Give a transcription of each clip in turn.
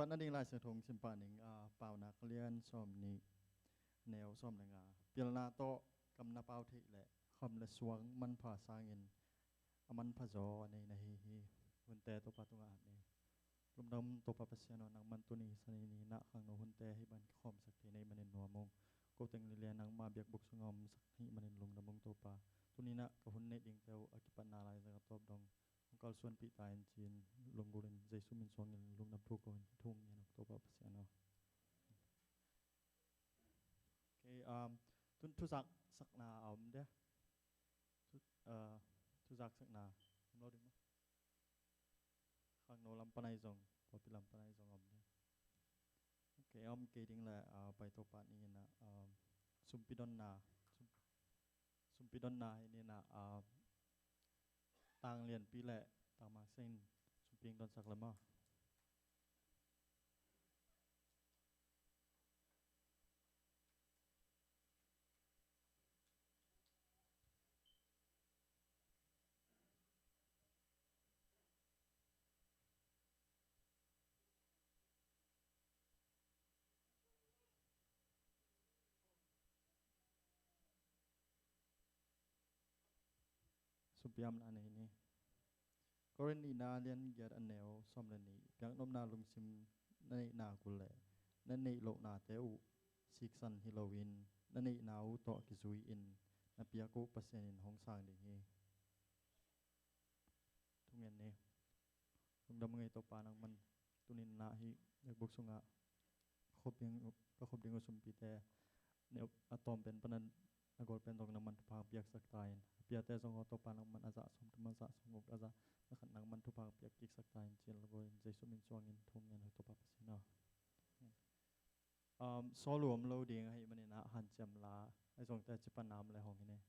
ปันนั่นเองลายเสือทงสิมปานิงเป่านักเรียนสอมนี้แนวสอมแรงเปียนาโตกำนับเอาที่แหละคำละสวงมันผ่าสร้างเงินมันผจญในฮีหุ่นแต่ตัวปัตุงานี่ลมดำตัวปัปเสียนนังมันตัวนี้สนินีนักขังโนหุ่นแต่ให้บันคอมสักทีในมันนัวมงก็ตึงเรียนนังมาเบียกบุกสงอมสักทีมันลงดำมงตัวปาตัวนี้นะกับหุ่นเนติงเตวอากิปันนาลายสักตบดงกอลส่วนปีตายจีนลงกุลินใจสุมินสวงเงินลงนับทุกคนทุ่งเงินตัวปัปเสียนโอเคทุนทุสักสักนาเอาเด้ทุสักสักนาเราดึงมั้ยข้างโนลำปนัยจงพอปีลำปนัยจงอมเนี่ยโอเคเกดิ้งแหละไปตัวปานี่นะสุมปิดอนนาสุมปิดอนนานี่นะต่างเรียนปีแหละต่างมาเส้นสุมเพียงตอนสักละมั้งสุมเพียงอันนี้กรณีนาเรียนเกียรติอันแนวสมเรนีเพียงนมนาลุงซิมในนากุลเล่นั่นในโลกนาเตอุซิกซันฮิโลวินนั่นในนาอุโตกิซุยอินนับเปียกุปัสเซนินห้องสร้างดีงี้ทุกเงินนี้ลุงดำเงยตัวปานังมันตุนินนาฮิอยากบุกสุงะครบยังก็ครบยังสุมปีแต่เนี่ยอะตอมเป็นปนันอากอลเป็นตรงน้ำมันทุพางเปียกสักตายเปียแต่สงตัวปานังมันอาจะสมธรรมะสงบอาจะนักนังมันทุพางเปียกกิกสักตายเจียนแล้วก็ใจสุมินสวงเงินทุ่งเงินตัวปาปสินะโซลวมเราดีให้มันเนี่ยนะหันจำลาไอ้ส่งแต่จิปนามอะไรของนี่เนี่ย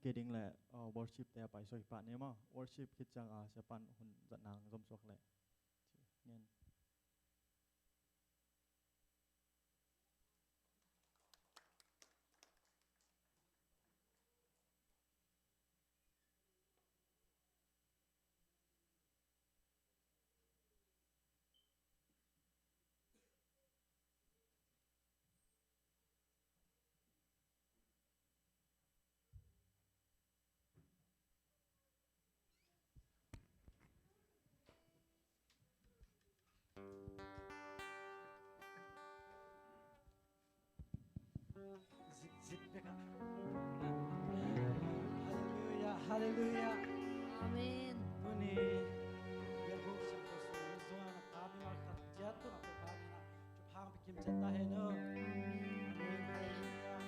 เกดิ้งแหละworship แต่ไปสวยปานเนี่ยมั้ง worship คิดจังเสปันหุ่นจัดนางสมสวกแหละเงี้ยZit beka. Hallelujah, hallelujah. Amen. Tuni yelbuk sampo suwa na kami markat jatu na kami na chuphang bikim jata hai no. Amen, hallelujah.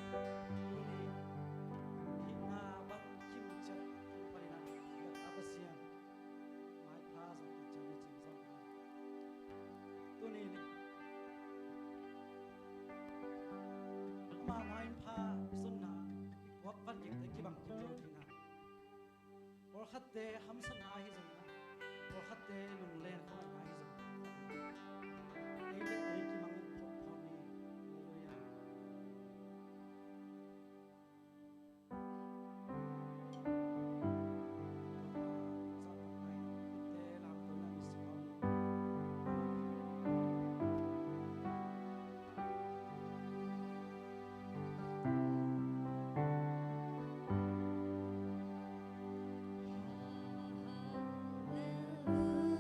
Tuni hina bak kim jat pari na yat abasian. Mai phas na chani chim sam. Tuni ni ma nain pha sunna wak van jik te kibang kim jo thina or khatte ham sana hi zona or khatte lung len ko na hi zona ei le ei ki mang pho pho ni hallelujah sa mai te lam to na is ko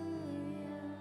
Hallelujah.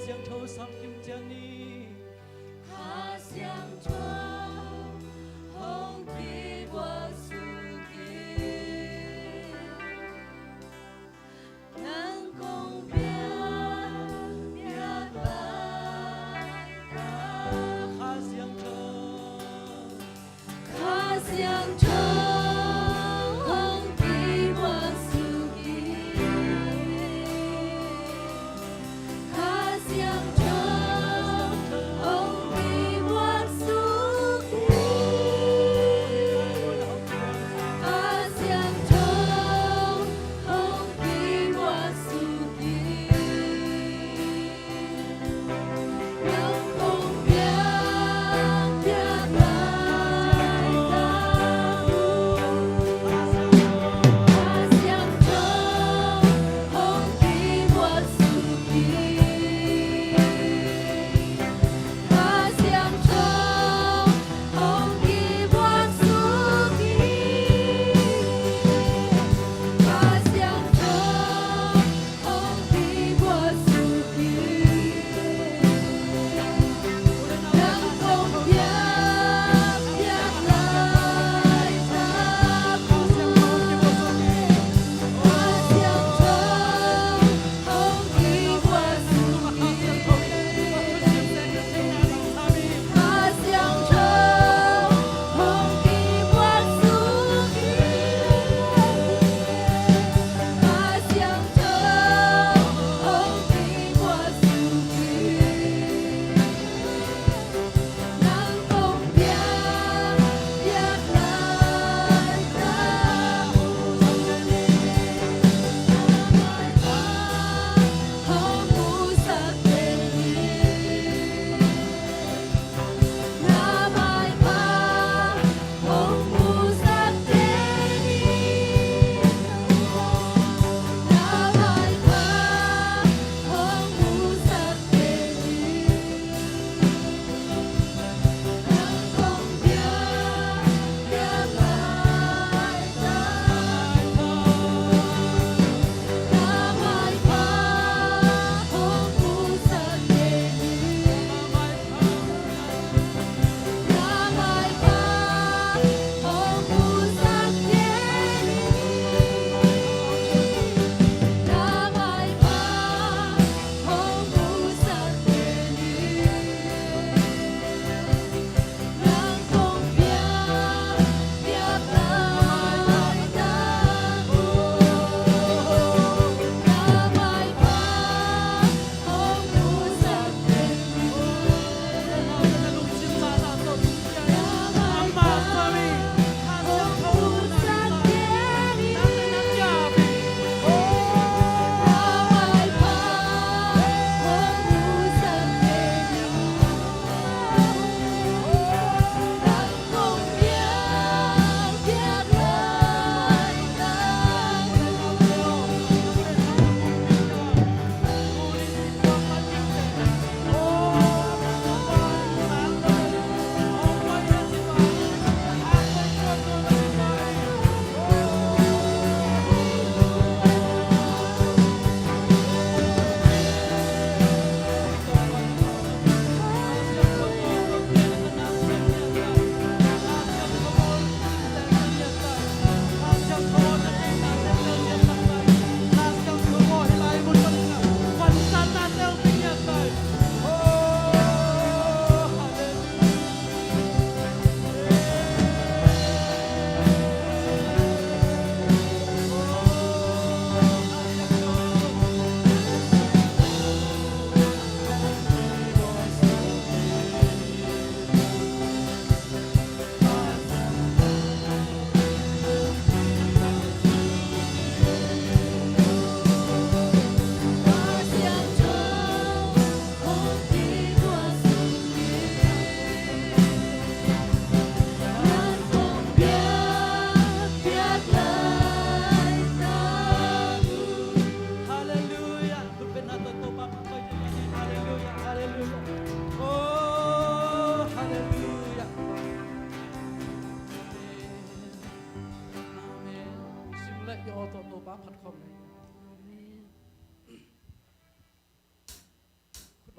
siang thâu sam kim chani他乡中，红的我属地，能公平明白的，他siang thâu 他乡中，红的我属地，他乡中。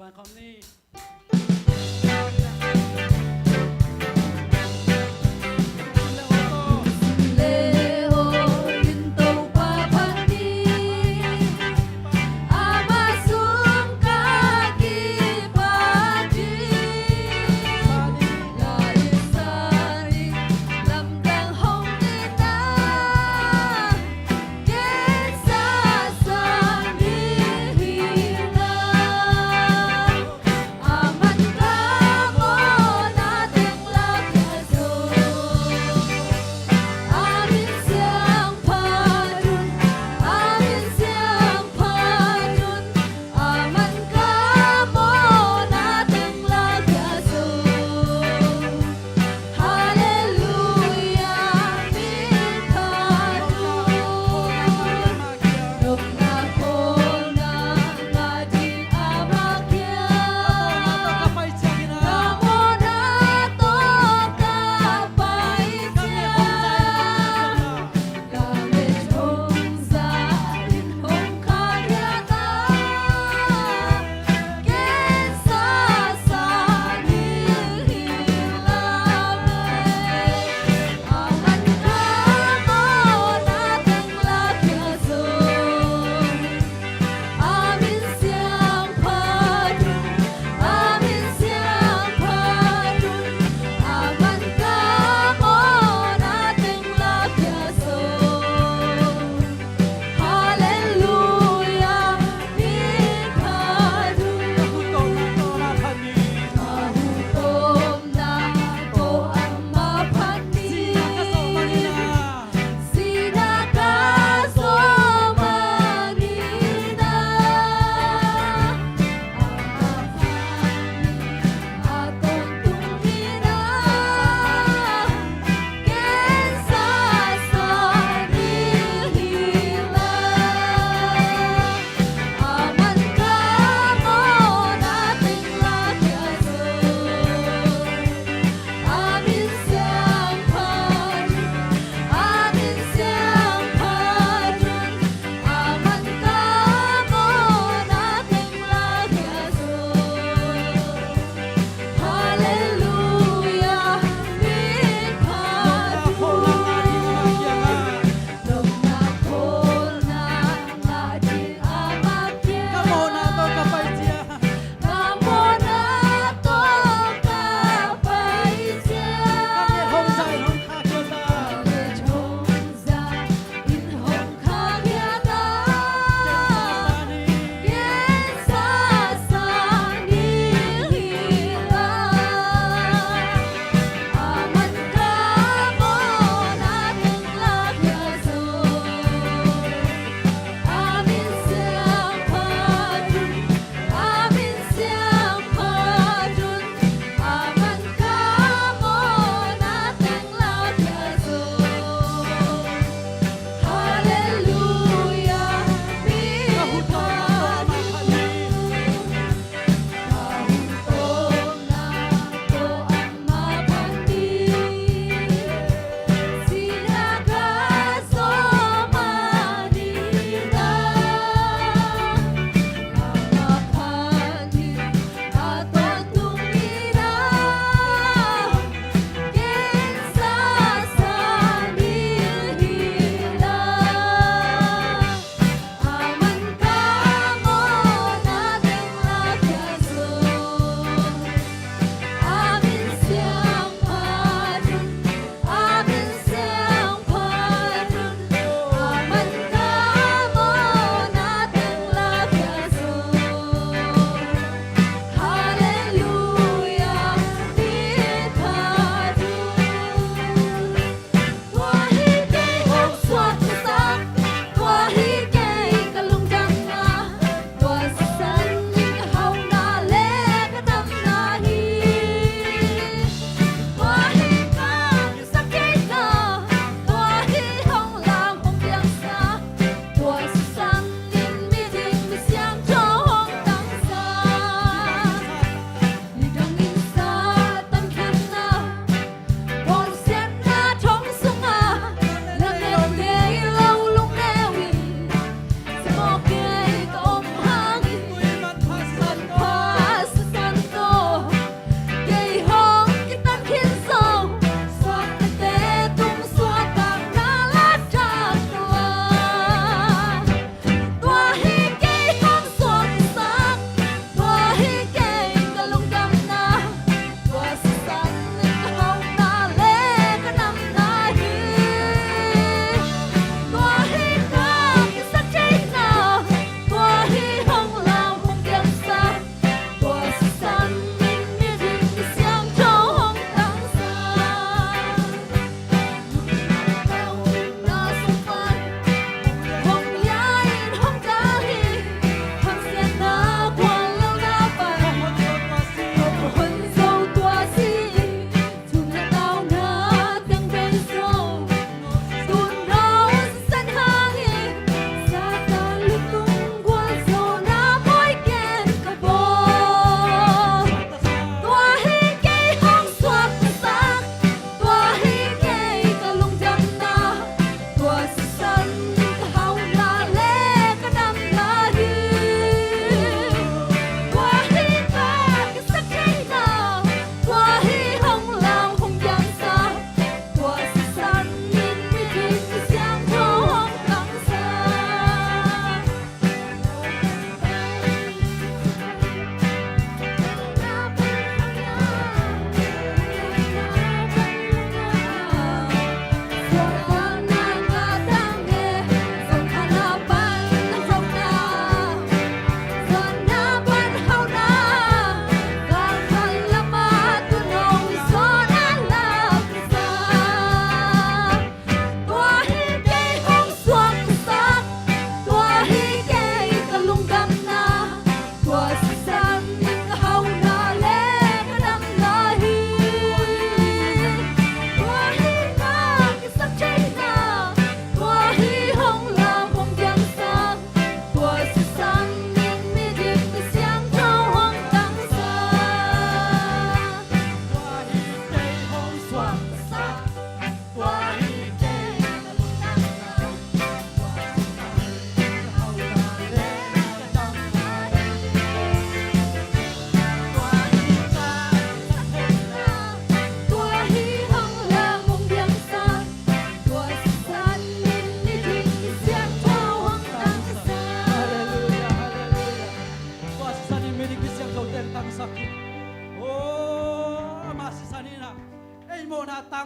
บ ban khom ni Leho yunto papandi amasung kaki padi laisari lamdang hong kita kensa sami hina aman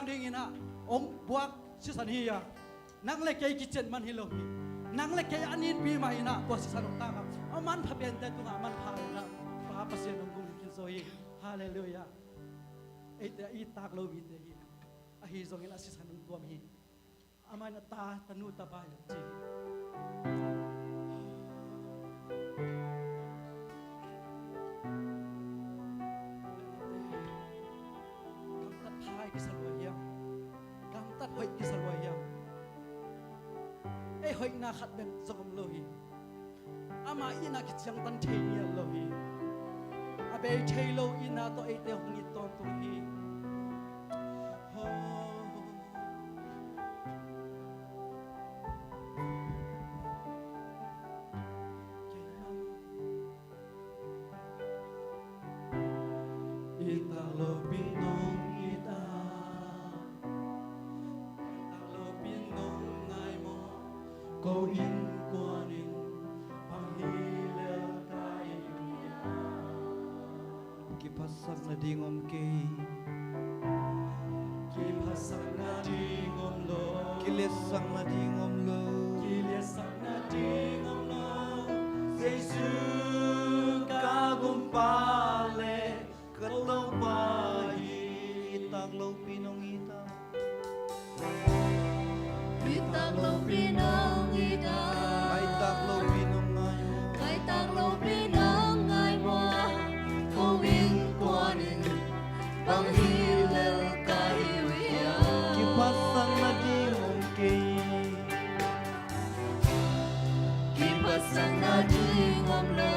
bang ding ina om buak si san hi ya nang le ke kitchen man hi lo hi nang le ke anin pi ma ina to si san ta ka aman pha ben te tunga man pha na pa pasien ong gung kin so hi hallelujah ei te I tak lo bi te hi a hi zong ina si san ong tuam hi amana ta tanu ta ba ya ji hoi ki salwai ya ei hoi na khat ben zong lo hi ama ina ki chang tan thei ni lo hi abe thei lo ina to ei te hong ni ton tu hi ita lo binong ita Go in quan in bằng hilel kai ya ki pasak na dingom ke ki pasak na dingom lo ki lesang na dingom lo ki lesang na dingom lo Jesu ka gum pale katong pai itang lo pinong ita Itang lo pinong ita Ay taklo pinong ngayon Kay taklo pinong ngay mo Kawin kuanin Panghilel kahiwiya Kipasang na dingong kay Kipasang na dingom lo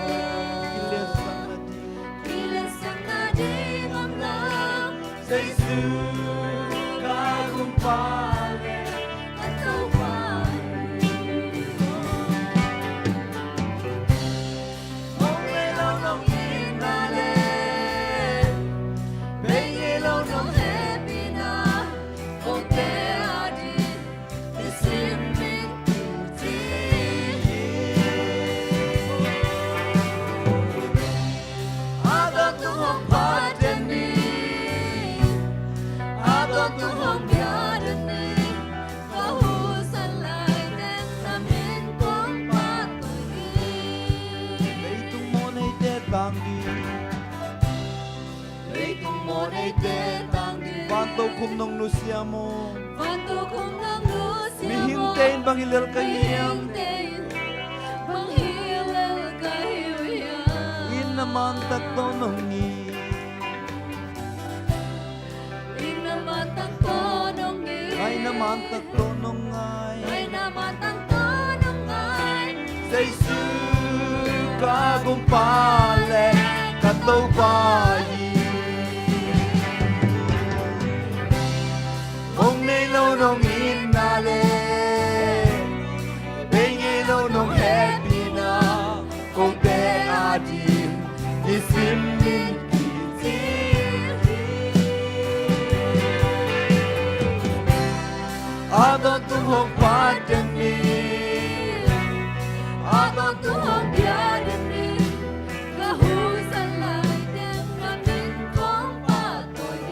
Kilesang na dingong Kilesang na dingom lo Sa Isu kagumpale Vanto kum nong nusia mo Vanto kum nong nusia mo Mihintain bang hilal kahiyam Panghilel kahiwiya In naman takto nong ni In naman takto nong ni Ay naman takto nong ay Ay naman takto nong ay Sa Isu kagumpale Kataw bayi Ông nay lâu nông inale Bengi lâu nông happy na Kung te adim Isim min kiti Adon tum hong padan ni Adon tum hong biadan ni Kahusan lai Deng namin kong patoy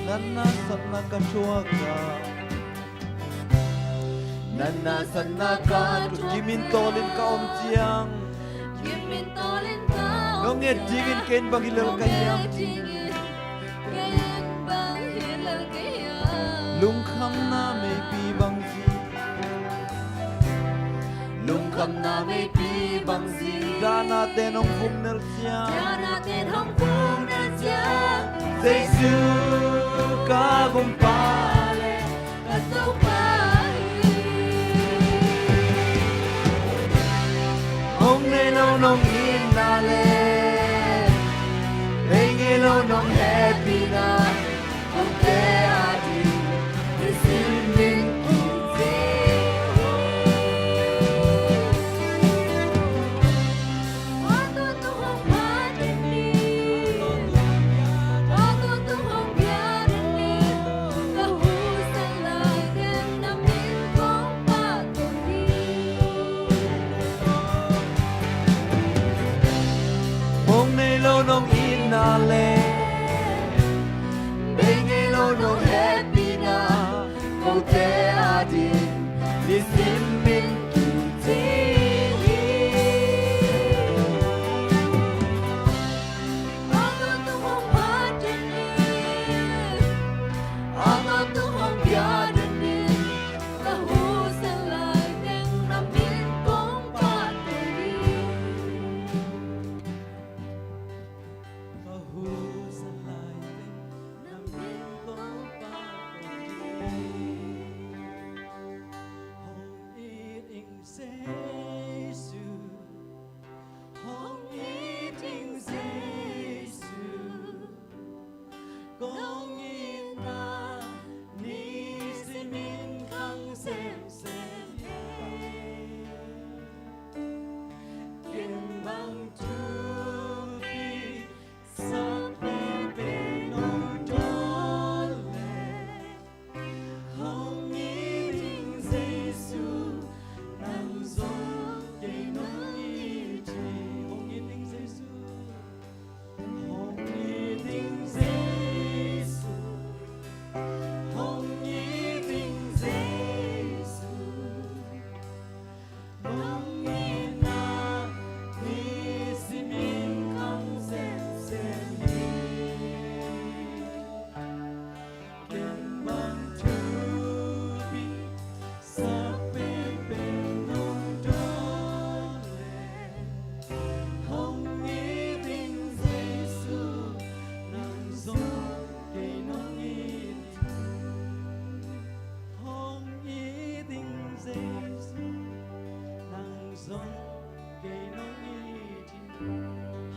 Nanasan na kachuaga Nanasan na ka Kimintolin ka om tiyang Kimintolin ka Nung edjingin ken bang hilal kayang Kayan bang hilal kayang Lungkam na may pibang zi Lungkam na may pibang zi Da natin ang humnal siya Da natin ang humnal siya Sa Isu kagumpale Kataw bayi Ông nay lâu nông inale Bengi lâu nông happy na Kung te adim Isim min kiti Adon tum hong padan ni Adon tum hong biadan ni Kahusan lai Deng namin kong patoy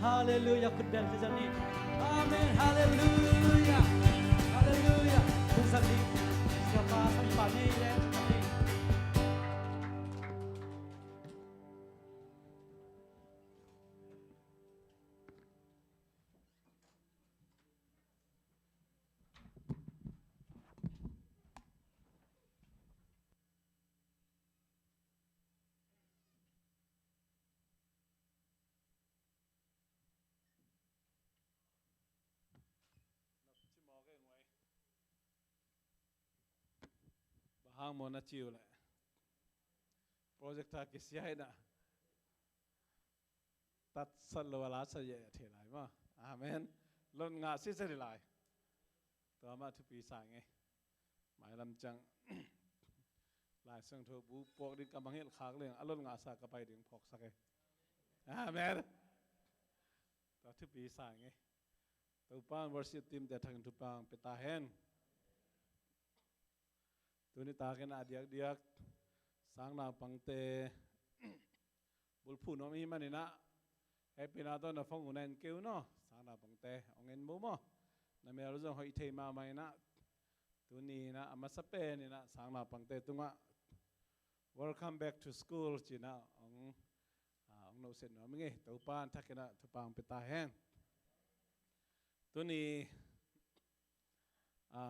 Hallelujah,คุณเบลจะนี่ Amen, Hallelujah, Hallelujah. คุณสักทีสบายสัมปันนี่แหละ hang mo na chiu le project ta ki sia na tat sal lo la sa ye the lai ma amen lon nga si se lai to ma thu pi sa nge mai lam chang lai sang tho bu pok ding kam hel khak le alon nga sa ka pai ding phok sa ke amen to thu pi sa nge to pan worship team de thang tu pang pe ta hen tu ni ta ke na diak diak sang na pang te bul phu no mi man na happy na to na phong unen keu no sang na pang te ong en mu mo na me lo jong hoi thei ma mai na tu ni na ama sa pe ni na sang na pang te tunga welcome back to school chi na ong no sen no mi nge to pan thak ke na tu pang pe ta hen tu ni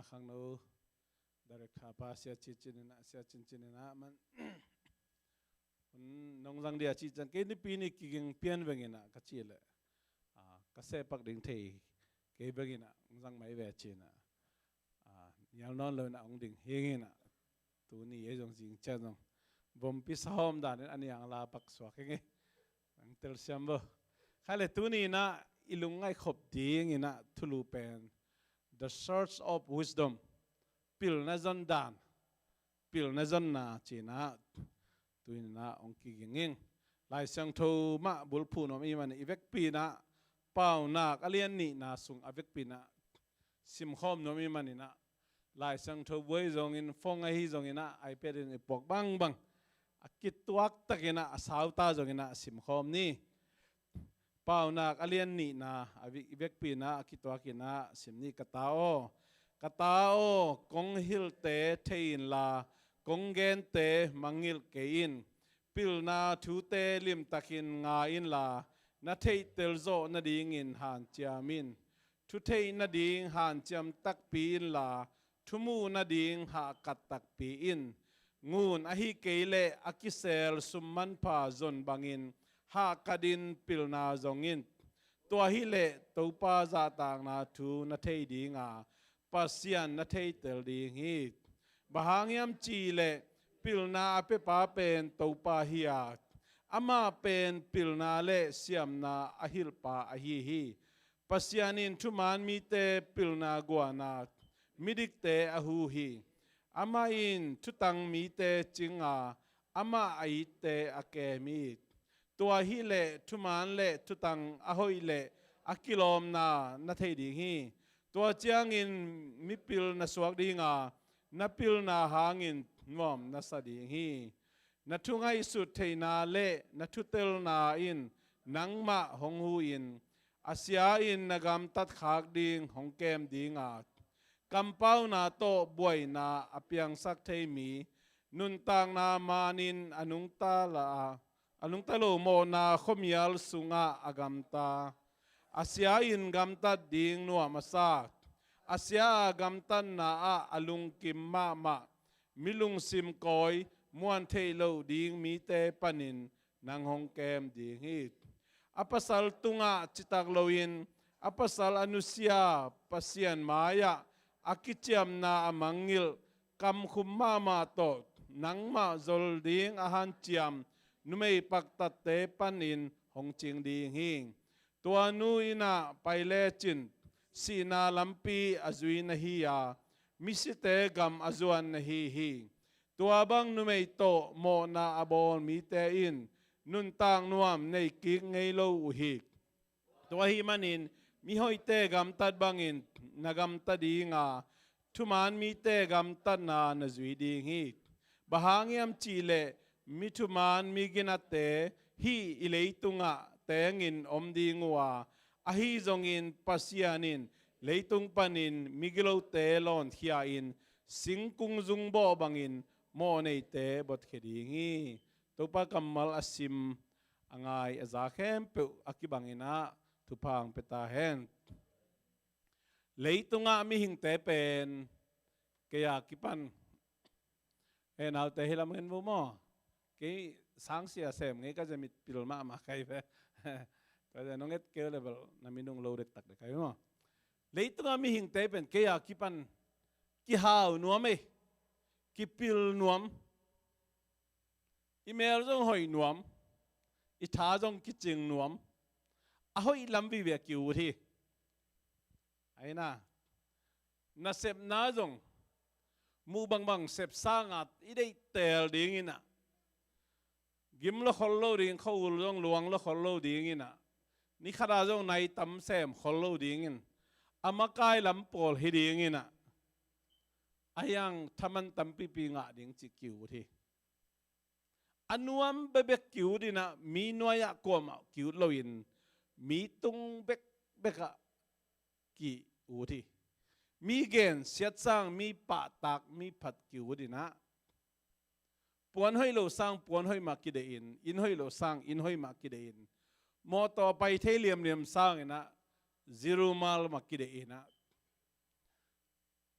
khang no direct pa sia chi chin na man nong rang dia chi chan ke ni pi ni ki ging pian vengina ka chi le ka se pak ding thei ke vengina rang mai ve chi na nyal non lo na ong ding hingina tu ni e jong jing cha jong bom pi som da ne an yang la pak swa ke nge ang tel siam bo khale tu ni na ilung ngai khop ding ina thulu pen the source of wisdom pil na zon dan pil na zon na chi na tuin na ong ki ging lai sang tho ma bul phu no mi man ivek pi na pau na alian ni na sung avek pi na sim khom no mi man na lai sang tho boi zong in phong a hi zong ina ipad in pok bang bang akit tuak takina asau ta zong ina sim khom ni pau na alian ni na ivek pi na akituak ina sim ni katao kong hil te thein la kong gen te mangil ke in pil na thu te lim takin nga in la na thei tel zo na ding in han chiamin thu thei na ding han chiam tak pi in la thumu na ding ha kat tak pi in ngun a hi keile akisel summan pha zon bangin ha kadin pil na zongin to hi le to pa za tang na thu na thei dinga pasian na thei tel ding hi bahangyam chi le pilna pe pa pen to pa hiya ama pen pilna le siam na ahil pa ahi hi pasianin thuman mi te pilna guana midik te ahu hi ama in thutang mi te chinga ama ai te akemi to hi le thuman le thutang ahoi le akilom na thei ding hi to chiang in mi pil na suak dinga na pil na hangin ngom na sa ding hi na thungai su theina le na thutel na in nangma hong hu in asia in nagam tat khak ding hong kem dinga kampau na to boy na apiang sak thei mi nun tang na manin anung ta lo mo na khomial sunga agam ta asia in gam ta ding nuwa masak asia gam tan na alung kim ma milung sim koi muan thei lo ding mi te panin nang hong kem ding hi apasal tunga chitak loin apasal anusia pasian maya akichiam na amangil kam khum ma to nang ma zol ding ahan chiam numei paktat te panin hong ching ding hi tua nu ina paile chin sina lampi azui na hi ya misite gam azuan na hi tua bang numei to mo na abol mi te in nun tang nuam nei kik ngei lo hi tua hi manin mi hoi te gam tat bangin nagam tadinga thuman mi te gam tat na zui ding hi bahangiam chile mi thuman mi ginate hi ilei tunga tengin omdingwa ahi zongin pasianin leitung panin migilo telon hiain singkung zungbo bangin mo nei te bot khedingi topa kamal asim angai azakem pe akibangina tupang petahen leitunga mi hing te pen kaya kipan nào te hilam ngin mo cái sáng sia xem ngay cái gì pil mà cái về cái gì nó nghe kêu level na minung lâu được tắc được cái mo lấy tung ami hình tế bên cái à kipan kihau nuam ấy kipil nuam email trong hỏi nuam ita trong kitchen nuam à hỏi làm vi việc kiu thì ai na sep na trong mu bang bang sep sang at idei tel ding ina gim lo khol ding khol long luang lo khol ding ina ni khara jong nai tam sem khol ding in amakai lam pol hi ding ina ayang thaman tampi pi nga ding chi kiu thi anuam bebek kiu dina mi noya koma kiu loin mi tung bek beka ki u thi mi gen siat sang mi pa tak mi phat kiu dina puan hoi lo sang puan hoi ma ki de in hoi lo sang in hoi ma ki de in mo to pai the liam liam sang ina zero mal ma ki de ina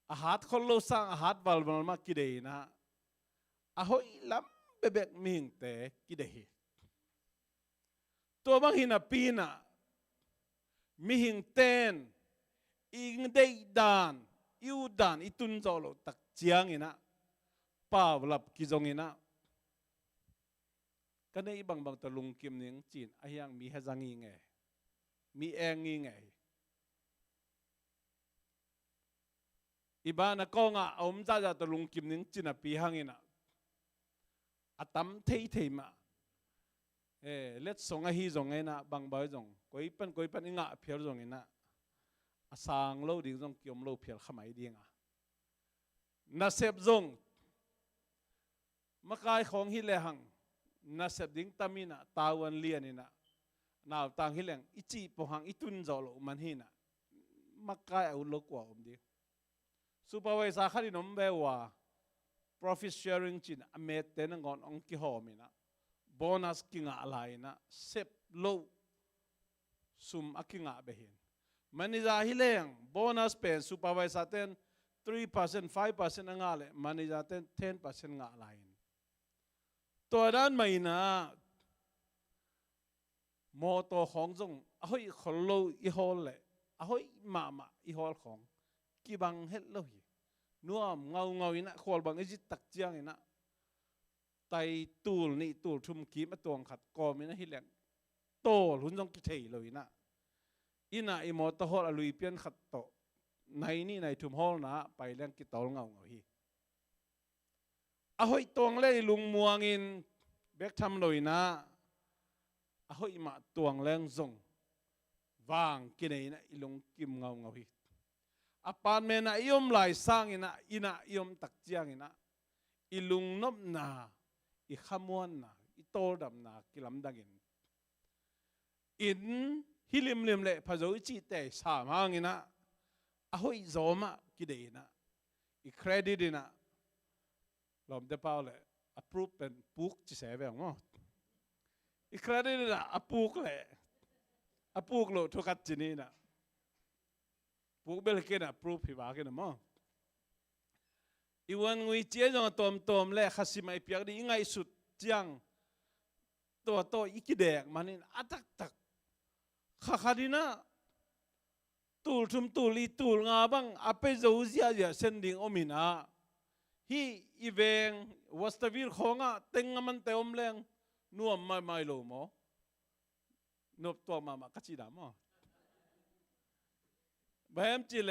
a hat khol lo sang a hat wal mal ma ki de ina a hoi lam bebek ming te ki de hi to bang hina pina mi hing ten ing dei dan yu dan itun zo lo tak chiang ina pawlap kizong ina kanai ibang bang talung kim ning chin ayang mi hazangi nge mi engi nge ibana ko nga om za za talung kim ning chin a pi hangina atam thei thei ma let song a hi zong ena bang bai zong koi pan inga phiar zong ina asang lo ding zong kiom lo phiar khamai dinga na sep zong makai khong hi le hang na sep ding tamina tawan lianina naw tang hi leng ichi po hang itun zolo man hina makai au lo kwa di supervisor khari nom bewa profit sharing chin amet ten ngon ong ki homina bonus kinga alaina sep lo sum akinga behin manager hi leng bonus pen supervisor ten 3% 5% angale manager ten 10% nga alainตัวด้านไม่นะมอตัวของจงอ้อยขลุ่ยอีฮอลเลยอ้อยมาอีฮอลของกีบังเฮ็ดเลยนัวเงาอินะขวลบังไอจิตตักเจียงอินะไตตูลนี่ตูลทุ่มกีมาตัวขัดกอมินะฮิเลงโตหุ่นจงกิเทยเลยนะอินะอีมอตัวฮอลลุยเปียนขัดโตในนี่ในทุ่มฮอลนะไปเรื่องกิตอลเงาฮีahoy tuang le lung muangin bek tham loi na ahoy ma tuang leng zong wang kinai na ilung kim ngau hi apan me na iom lai sang ina iom tak chiang ina ilung nop na I khamuan na I tol dam na kilam dangin in hilim lim le phazoi chi te sa mang ina ahoy zoma kideina I credit inaลมเดปาเลยapprove เป็นปุ๊กจีเสวงมั้งอีกครั้งนี้นะปุ๊กเลยปุ๊กโลทุกัดจีนี่นะปุ๊กเบลเกนapprove พิวากันนะมั้งอีวันงุยเจี๊ยจังตอมเลยขัดสิมาอีเปียกดีง่ายสุดจังตัวอีกิเดกมันนี่อัตักข้าดีนะตูลทุ่มตูลีตูลงาบังอาเปโจเซียเซนดิ้งอมินาฮีอีเวงวัสตวิร์ของเต็งมันเตอมแรงนัวไม่โลมอนบตัวมากัจจิดามแบบจิเล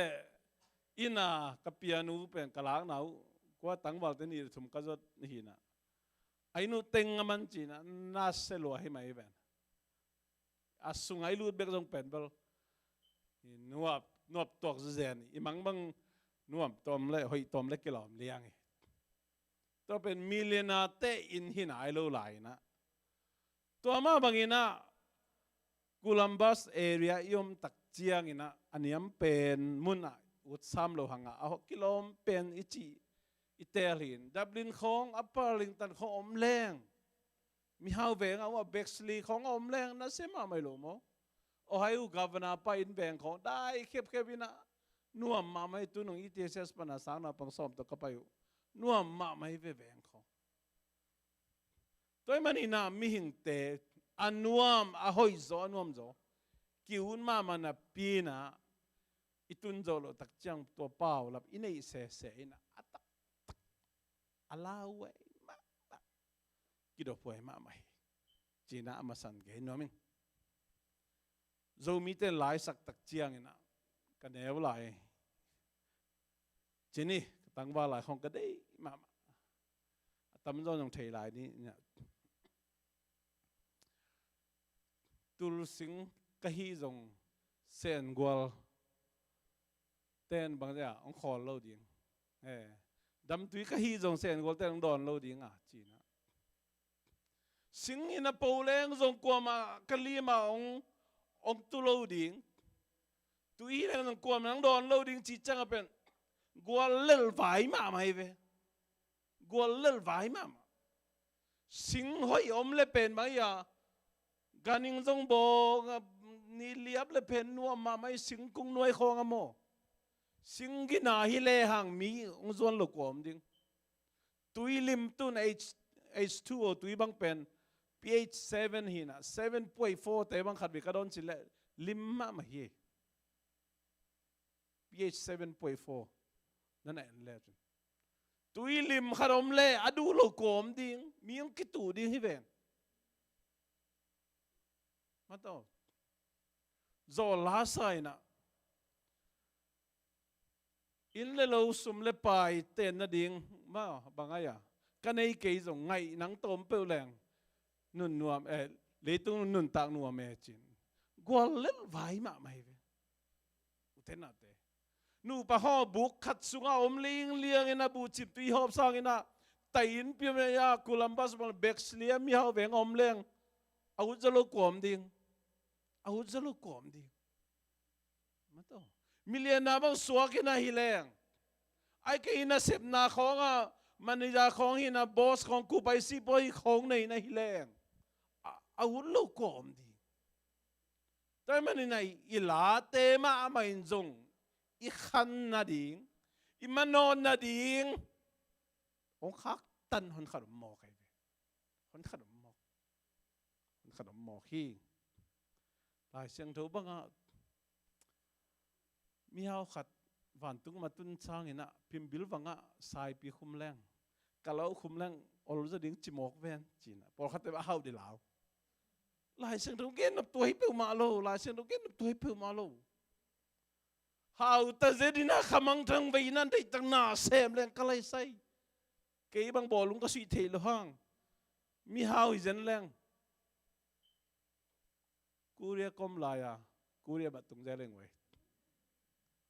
อินากับเปียโนเป็นกลางหนาวกว่าตั้งวันนี้สมกัจนี่นะไอ้นูเต็งมันจีนะน่าเสลวให้ไม่เวนอาสุงไอ้ลูดเบกจงเป็นเบลนัวตัวเจนอีมังบังนัวตอมเล่หอยตอมเล็กกี่หลอมเลี้ยงตัวเป็นมิลเลนาเตอินหินไอโลไหลนะ tua ma bangina Columbus area yom tak chiang ina aniam pen muna ut sam lo hanga a kilom pen ichi itelin Dublin khong Arlington khong om leng mi hau veng awa Bexley khong om leng na sema mai lo mo Ohio governor pa in veng khong dai khep ina nuam ma mai tu nong ITSS pana sang na pang som to kapayu nuam ma mai ve veng khong toy manina mi hing te anuam a hoi zo anuam zo kiun ma mana pina itun zo lo tak chang to pau lap inei se ina atak alawe ma kido poi ma mai china amasan ge no ming zo mi te lai sak tak chiang ina ka neu lai chini tang ba lai khong ka dei ma tam zo nong thei lai ni tul sing ka hi zong sen gwal ten bang ja ong khol lo ding dam tui ka hi zong sen gwal ten don lo ding a china sing in a poleng zong kwa ma kalima ong tu lo ding tui leng zong kwa ma don lo ding chi chang a pen gwal lel vai ma mai ve gwal lel vai ma sing hoi om le pen mai ya ganing zong bo ni liap le pen nuam ma mai sing kung nuai khong amo sing gi na hi le hang mi ong zon lo kom ding tui lim tun H2O tui bang pen pH 7 hi na 7.4 te bang khat bi ka don chile lim ma ma hi pH 7.4 nana en le tui lim kharom le adu lo kom ding mi ong kitu ding hi ven mato zo la sai na in le lo sum le pai ten na ding ma bangaya kanei ke zo ngai nang tom pe leng nun nuam le tung nun tak nuam chin gol le vai ma mai ve utena te nu pa ho buk khat sunga om ling liang ina bu chip tui hop sang ina tain pi me ya Columbus bal Bexley mi hau veng om leng au zalo kom ding au zalo kom ding mato million na bang suak ina hileng ai ke ina sep na khonga manager khong ina boss khong ku pai si boy khong nei na hileng au lo kom ding tai mani nai ila te ma ma in zong i khan na ding i manon na ding ong khak tan hon kharom mo kai ve hon kharom mo khi lai siang tho banga mi hau khat van tung ma tun chang ina pim bil wanga sai pi khum leng kalau khum leng ol za ding chimok ven china por khat ba hau de lao lai siang tho gen nop toi pe ma lo lai siang tho gen nop toi pe ma lo hau ta zedina khamang thang ve nan dei tang na sem leng kalai sai ke bang bolung ka sui the lo hang mi hau i zen leng kuria kom la ya kuria ba tung zeleng we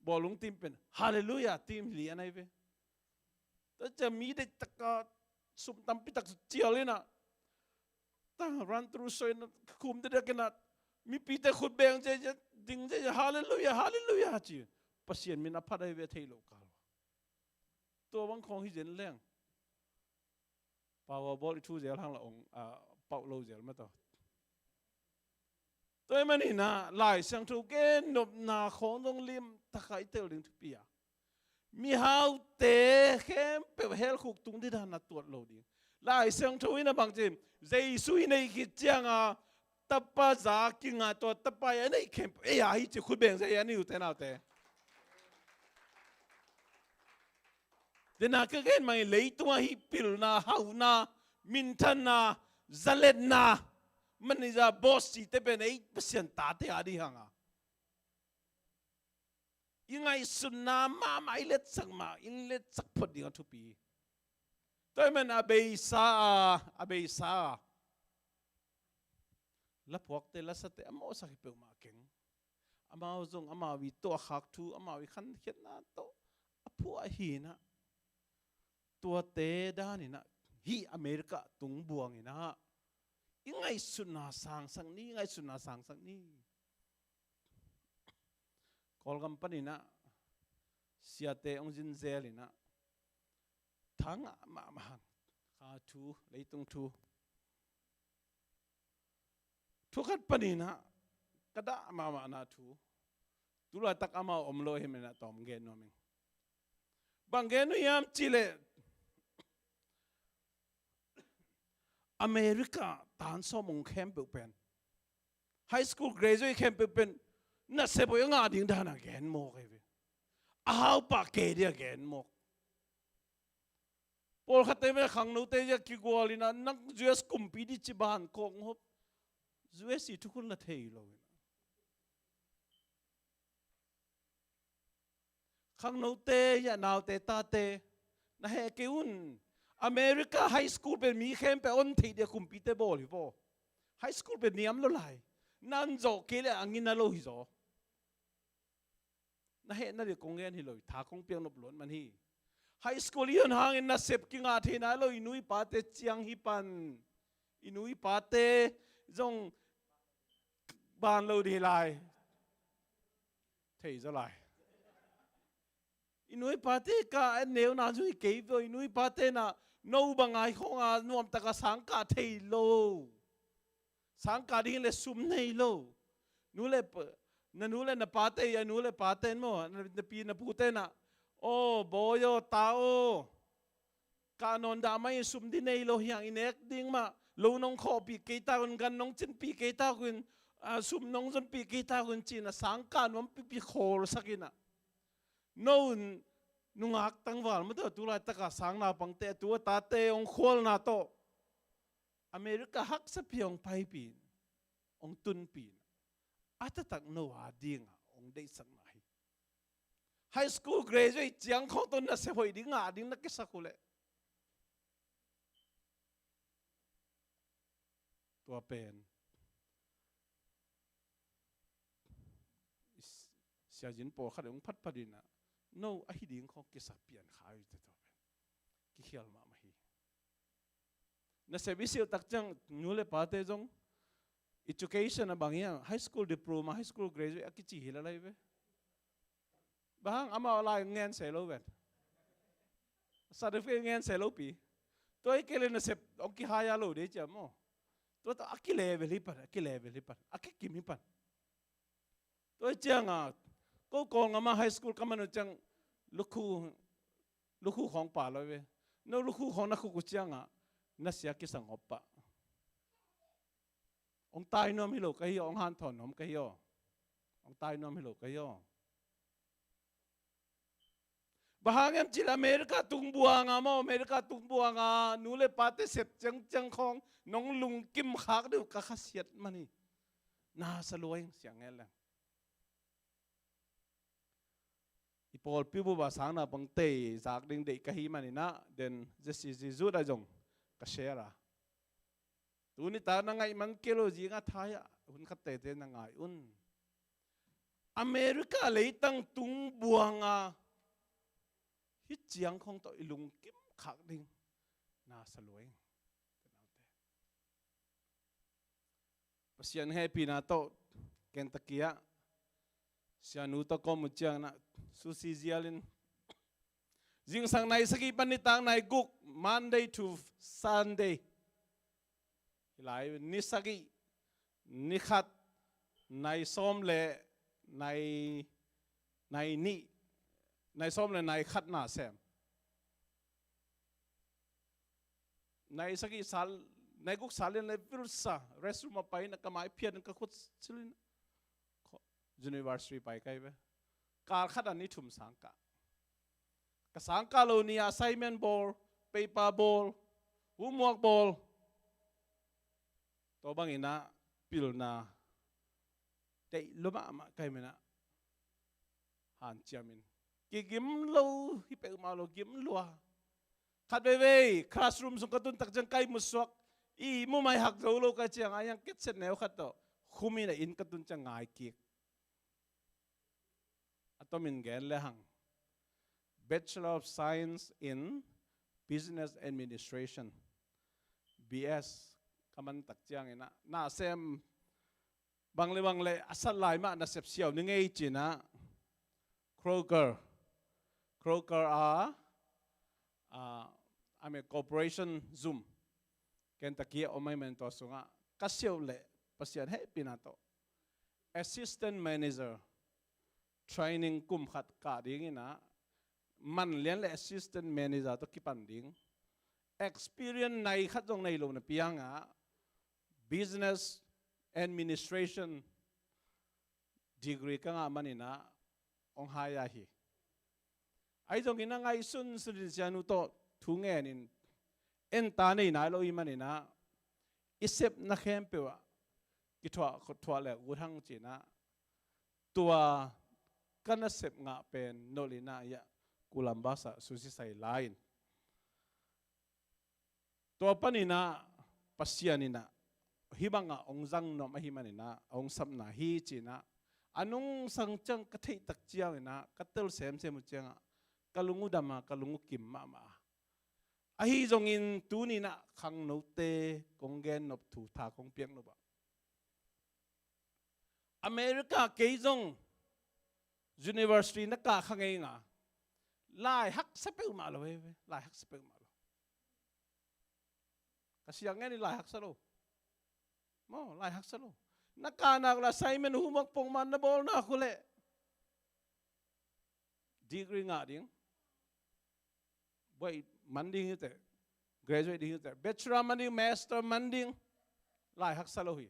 bolung tim pen hallelujah tim li anai ve ta cha mi de taka sum tam pi tak chial ina ta run through so in kum de kena mi pi te khut beng je ding je hallelujah chi pasien min apha dai ve thei lo ka to bang khong hi zen leng power ball thu zel hang la ong pau lo zel ma to tôi mà nè lại sang thu cái nộp na khốn dong lim ta khai tiêu linh thu pia mi hao te khem pe hel khuk tung đi đàn tuột lâu đi lại sang thu ina bằng chim dây suy này kí chang à tập ba giá kinh à tuột tập ba này khem ai chỉ khut bèn dây anh yêu thế nào thế đến na cái mày lấy tua hi pil na hau na min thân na zalet na manager boss si te ben ei pasien ta te adi hanga ingai sunna ma mai let sang ma in let sak phot ding thu pi toy men abei sa la phok te la sa te amo sa pe ma keng ama zong ama wi to khak thu ama wi khan khet na to apu a hi na to te da ni na hi America tung buang ina ngay suna sang sang ni ngay suna sang sang ni kol company na siate ong jin zelina thang ma ma kha thu leitung thu thu khat pani na kada ma ma na thu tula tak ama omlo hemena tom gen no ming bangen yam chile America tan so mong khempeuh pen high school graduate khempeuh pen na se boy nga ding dan again mo ke ahaw pa ke dia again mo pol khate me khang no te ya ki gwalina nak US kumpi di chiban kong hop US si thukul na thei lo khang no te ya naw te ta te na he ke un America high schoolเป็นมีเข้มไปอ้นที่เดียคุมปีเตบอลหรือเปล่า high school เป็นนิยมละลายนั่นโจเกลี่ยอังกินนั่นโลหิโจนั่นเหตุนั่นเดียกงเงินฮิโลถ้ากงเปียงนบล้วนมันฮี high school ยันห่างอินนัสเซปกิงอาเทน่าโลอินุยปาเตเจียงฮิปันอินุยปาเตจงบานโลดีลายเที่จะลายอินุยปาเตก็เนวนาจุยเก็บอินุยปาเตน่ะนูบังไงของนวมตะกสังกาเทโลสังกาดิ้งเลสุมเนโลนูเลนูเลนปาเตยนูเลปาเตนโมนปีนพูเตน่ะโอ้บอยตาโอการนอนดาไม่สุมดิเนโลอย่างอินเอกดิ้งมาลูน้องขอปีเกตาคนกันน้องจินปีเกตาคนสุมน้องจนปีเกตาคนจีน่ะสังกานวมปีโคลสักิน่ะนู่นนุ่งหักตั้งวันมันตัวลายตะกสังนาปังเตะตัวตาเตองโคลนาโตอเมริกาฮักสัพยองไปปีนองตุนปีนอาจจะตักโนวาดิ้งองได้สักไหนไฮสคูลเกรดจเจียงของตุนน่ะเสียหอยดิ้งดิ้งนักสักคนเลยตัวเป็นเสียจินโปขัดองพัดพัดินะโน้ไอ้ดิ้งของกิสักเปลี่ยนขายตัวเป็นกิเขียวมาไม่นั่นเสียวิสิตตักจังนูเลปาเตจง education นะบางอย่าง high school diploma high school graduate อากิจิฮิลอะไรเว้บางอามาอะไรเงินเสร็จแล้วเว้ certificate เงินเสร็จแล้วปีตัวไอ้เกลือนั่นเสียองกิหายาโลเดจมั้งตัวอากิเลเวลิปันอากิเลเวลิปันอากิกิมิปันตัวเจ้าอ่ะก็กองอามา high school ก็มันจังลูกคู่ของป่าเลยเว้นั่นลูกคู่ของนักกุจังอ่ะนั่นเสียกิสังอบปะองตายน้อมฮิโลกะฮิองหันถอนน้อมกะฮิองตายน้อมฮิโลกะฮิบางอย่างจิลอเมริกาตุงบัวงามอเมริกาตุงบัวงานูเลปาเตเสพจังของน้องลุงกิมขากเดียวกะขเสียดมันนี่น่าสลวยเสียงเงี้ยแหละอีพอลพิบูบาสังนาบังเตยจากดึงเด็กกะฮิมันนี่นะเดนเจสซี่จิจูได้จงกะเชราตัวนี้ตาหนังไงมันเกลจีงาทายะหุ่นขัดเตะเตนังไงอุ่นอเมริกาเลยตั้งตุงบัวงาฮิตเจียงของตัวลุงกิมขักดิ่งน่าสลวยภาษาเฮปีนาโตเคนตักกี้เสียนูตะกอมุจยังนะซูซิเซียลินจิงสังในสกีปันิตังในกุก Monday to Sunday หลายนิสกีนิขัดในซ้อมเล่ในซ้อมเล่ในขัดหน้าแซมในสกีสารในกุกสารเล่นในวิรุษะเรสรูมาไปนักหมายเพียรนักขุดสิลินUniversity ไปไกลไหมการขัดอันนี้ถุมสังกะกสังกะโลนี assignment ball paper ball homework ball ตัวบางอินะปิลนาแต่ลุมาไกลไหมนะหันเจียมินกิมโลฮิเปมาโลกิมลัวขัดไปเว้ย classroom สงกตุนตักจังไกลมุสวกอีมุไม่หักโจโลกะเจียงอายังเก็ตเสร็จแนวขัดต่อคุมินะอินกตุนจังไงกิกตัวมินแกนเลยหัง Bachelor of Science in Business Administration BS ก kaman tak chiang ina na sem bang le asal lai ma na sep siaw ni ngei china Kroger ame corporation Zoom Kentucky omay men to sunga kasyaw le pasian he pinato assistant manager training kum khat ka ding ina man lian le assistant manager to kipan ding experience nai khat jong nai lo na pianga business administration degree ka nga manina ong haya hi ai jong ina ngai sun sianu to thu nge nin en ta nei na lo i manina isep na khempeuh ki thwa le urang china tua kana sep nga pen nolina ya kulambasa susi sai lain to panina pasianina hibanga ongjang no mahimanina ong samna hi china anung sangchang kathei tak chiang ina katel sem changa kalungu dama kalungu kim ma ahi jongin tunina khang note konggen nop thu tha kong piang no ba America keijong university na ka khangai nga lai hak sapeu ma lo we lai hak sapeu ma lo kasiang ngani lai hak salo mo lai hak salo nakana la Simon humak pong man na bol na khule degree nga ding boy manding ite graduate ding ite bachelor manding master manding lai hak salo hi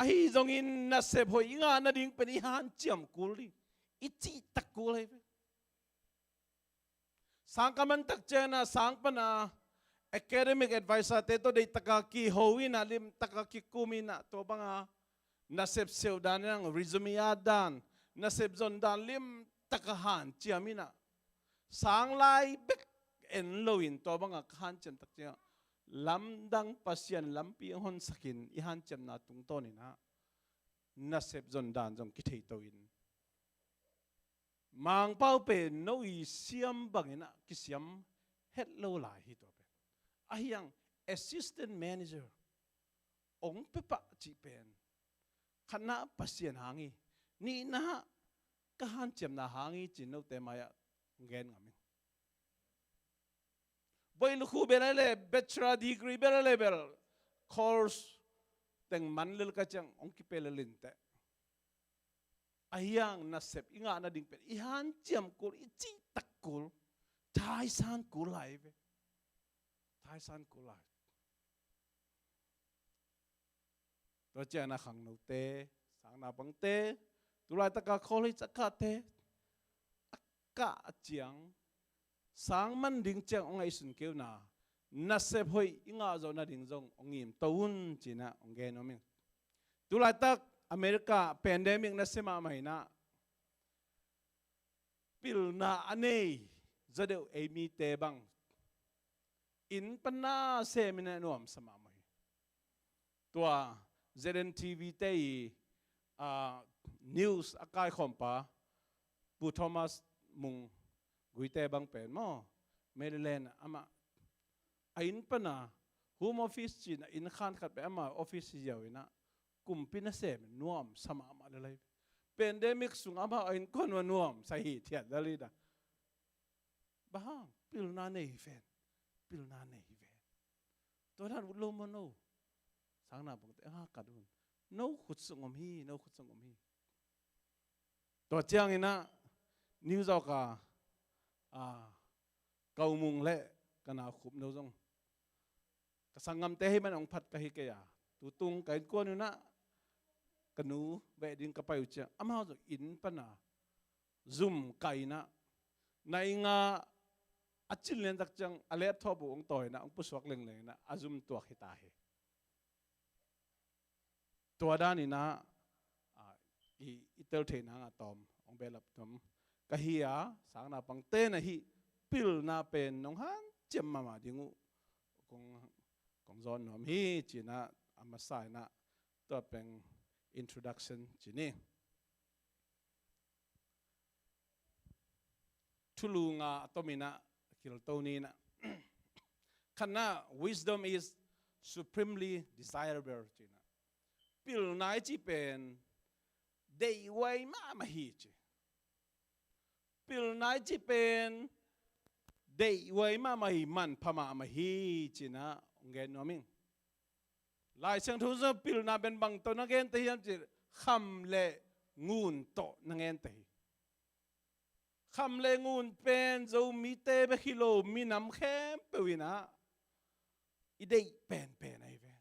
ahi zongin na sep hoi nga na ding penihan chiam kuli ichi tak kulai sang kaman tak chena sang pana academic advisor te to dei taka ki hoina lim taka ki kumina to banga na sep seu dan yang resume adan na sep zon dan lim taka han chiamina sang lai bek en loin to banga khan chem tak chena lamdang pasian lampi hon sakin ihan chem na tung to ni na sep zon dan jong ki thei to in mang pau pe no i siam bangina ki siam het lo lai hi to pe ahiang assistant manager ong pe pa chi pen khana pasian hangi ni na ka han chem na hangi chin no te maya ngen ngam boy lu khu belale bachelor degree belale bel course teng manlil ka chang ong ki pelalin te ayang na sep inga na ding pe ihan chiam kul ichi takul thai san kulai ve thai san kulai to cha na khang no te sang na bang te tulai ta ka college ka te ka chiang sang man ding chang ong ai sun keu na sep hoi inga zo na ding zong ong im taun china ong ge no ming tulai tak America pandemic na sema mai na pil na anei zadeu emi te bang in pana semina nuam sama mai tua ZNTV te news akai khompa pu Thomas mung guite bang pen mo Maryland ama ain pana home office chin in khan khat pe ama office yawina kumpina sem nuam sama ama lalai pandemic sung ama ain kon wa nuam sahi thiat dalida bahang pil na nei fen to dan lo mo no sang na bang te ha kadun no khut sungom hi to chiang ina new ka cầu mùng lệ cái nào khum đâu rong cái sang ngâm té man ông phật cái hi cái tu tung cái con nữa cái nu về đến cái bao nhiêu amao rồi in pana zoom cái na này nga achil len tak chang alet tho bu ông toy na ông puswak leng leng na azum tuak hita he tua da ni na itel the na nga tom ông belap tom cái hi sang na pang te na hi pil na pen nong han chem mama dingu kong zon nom hi china amasai na to peng introduction chini thulu nga atomina kiltoni na khana wisdom is supremely desirable จีนะปิลนายจีเป็นเดย์ไว้มาฮีจีปิลนายจีเป็นเดย์ไว้มาฮีมันพมาฮีจีนะองเกนโนมิงหลายเสียงทุกคนปิลนาเป็นบางตัวนักเรียนที่ยังจีคำเล่งูนโตนักเรียนที่คำเลงูนเป็นจะมีเตะไปกิโลมีน้ำเข้มไปวินะอีเดย์เป็นไอ้เว้ย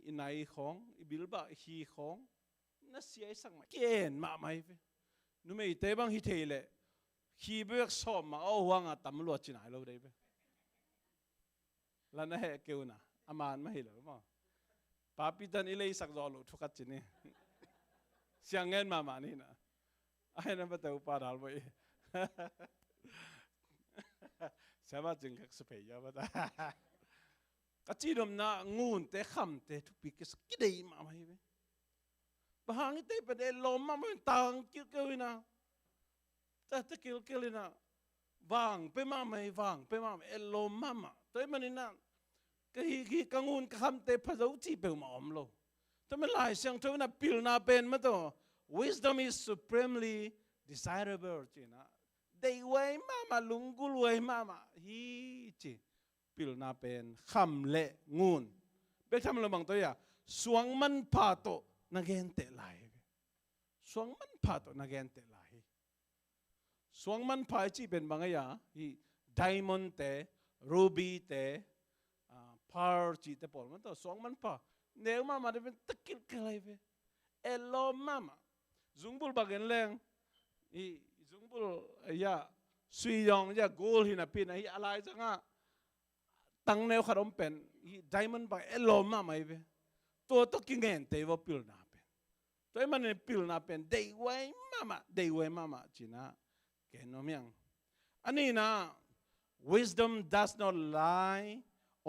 อีนายของอีบิลบะฮีของน่าเสียสังมาเกณฑ์มาไหมเว้ยนู่นไม่เตะบางฮิเทเลฮีเบิกสอบมาเอาหวังอ่ะตำรวจจีนายเราได้เว้ยแล้วนั่นเหรอเกี่ยวนะอามานไม่เหรอมั้งป้าพิจารณาเลยสักดอลทุกข์จีนี่เสียงเงินมานี่นะไอ้นั่นเป็นตัวปาดัลไปใช่ไหมจึงก็สเปียร์มาแต่ก็จีนน่ะงูนเตะคำเตะทุกปีก็สกิดได้มาไหมเว้ยบางทีเตะเป็นลมมาเป็นตังกิลกิลนะแต่ตะกิลกิลนะวางไปมาไหมวางไปมาไหมลมมาตัวมันนี่นะก็ฮีกังวลคำเตะพระเจ้าจีเป็นมาอมโลแต่ไม่หลายเสียงเท่านั้นปิลนาเป็นมาตัว wisdom is supremely desirable จีนะได้ไว้มาลุงกุลไว้มาฮีจีปิลนาเป็นคำเละงูนเบกทำอะไรบางตัวอย่างสวงมันพาโตนักเอนเตไหลสวงมันพาโตนักเอนเตไหลสวงมันพาจีเป็นบางอย่างฮีไดมอนด์เตรูบี้เตพาร์จีเตปอลมันตัวสวงมันพาเนื้อมาได้เป็นตะกิลกันเลยเว้ยเอลโลมาจุงบุลบางอย่างแรงฮีจุงบุลยาสุยองยาโกลหินาปีนะฮีอะไรจังอ่ะตั้งแนวขนมเป็นฮีไดมอนด์บางเอลโลมาไหมเว้ยตัวต้องกินเงินเตะว่าปิลนาเป็นตัวมันเนี่ยปิลนาเป็นเดย์ไว้มาจีน่าแกนน้องยังอันนี้นะ wisdom does not lie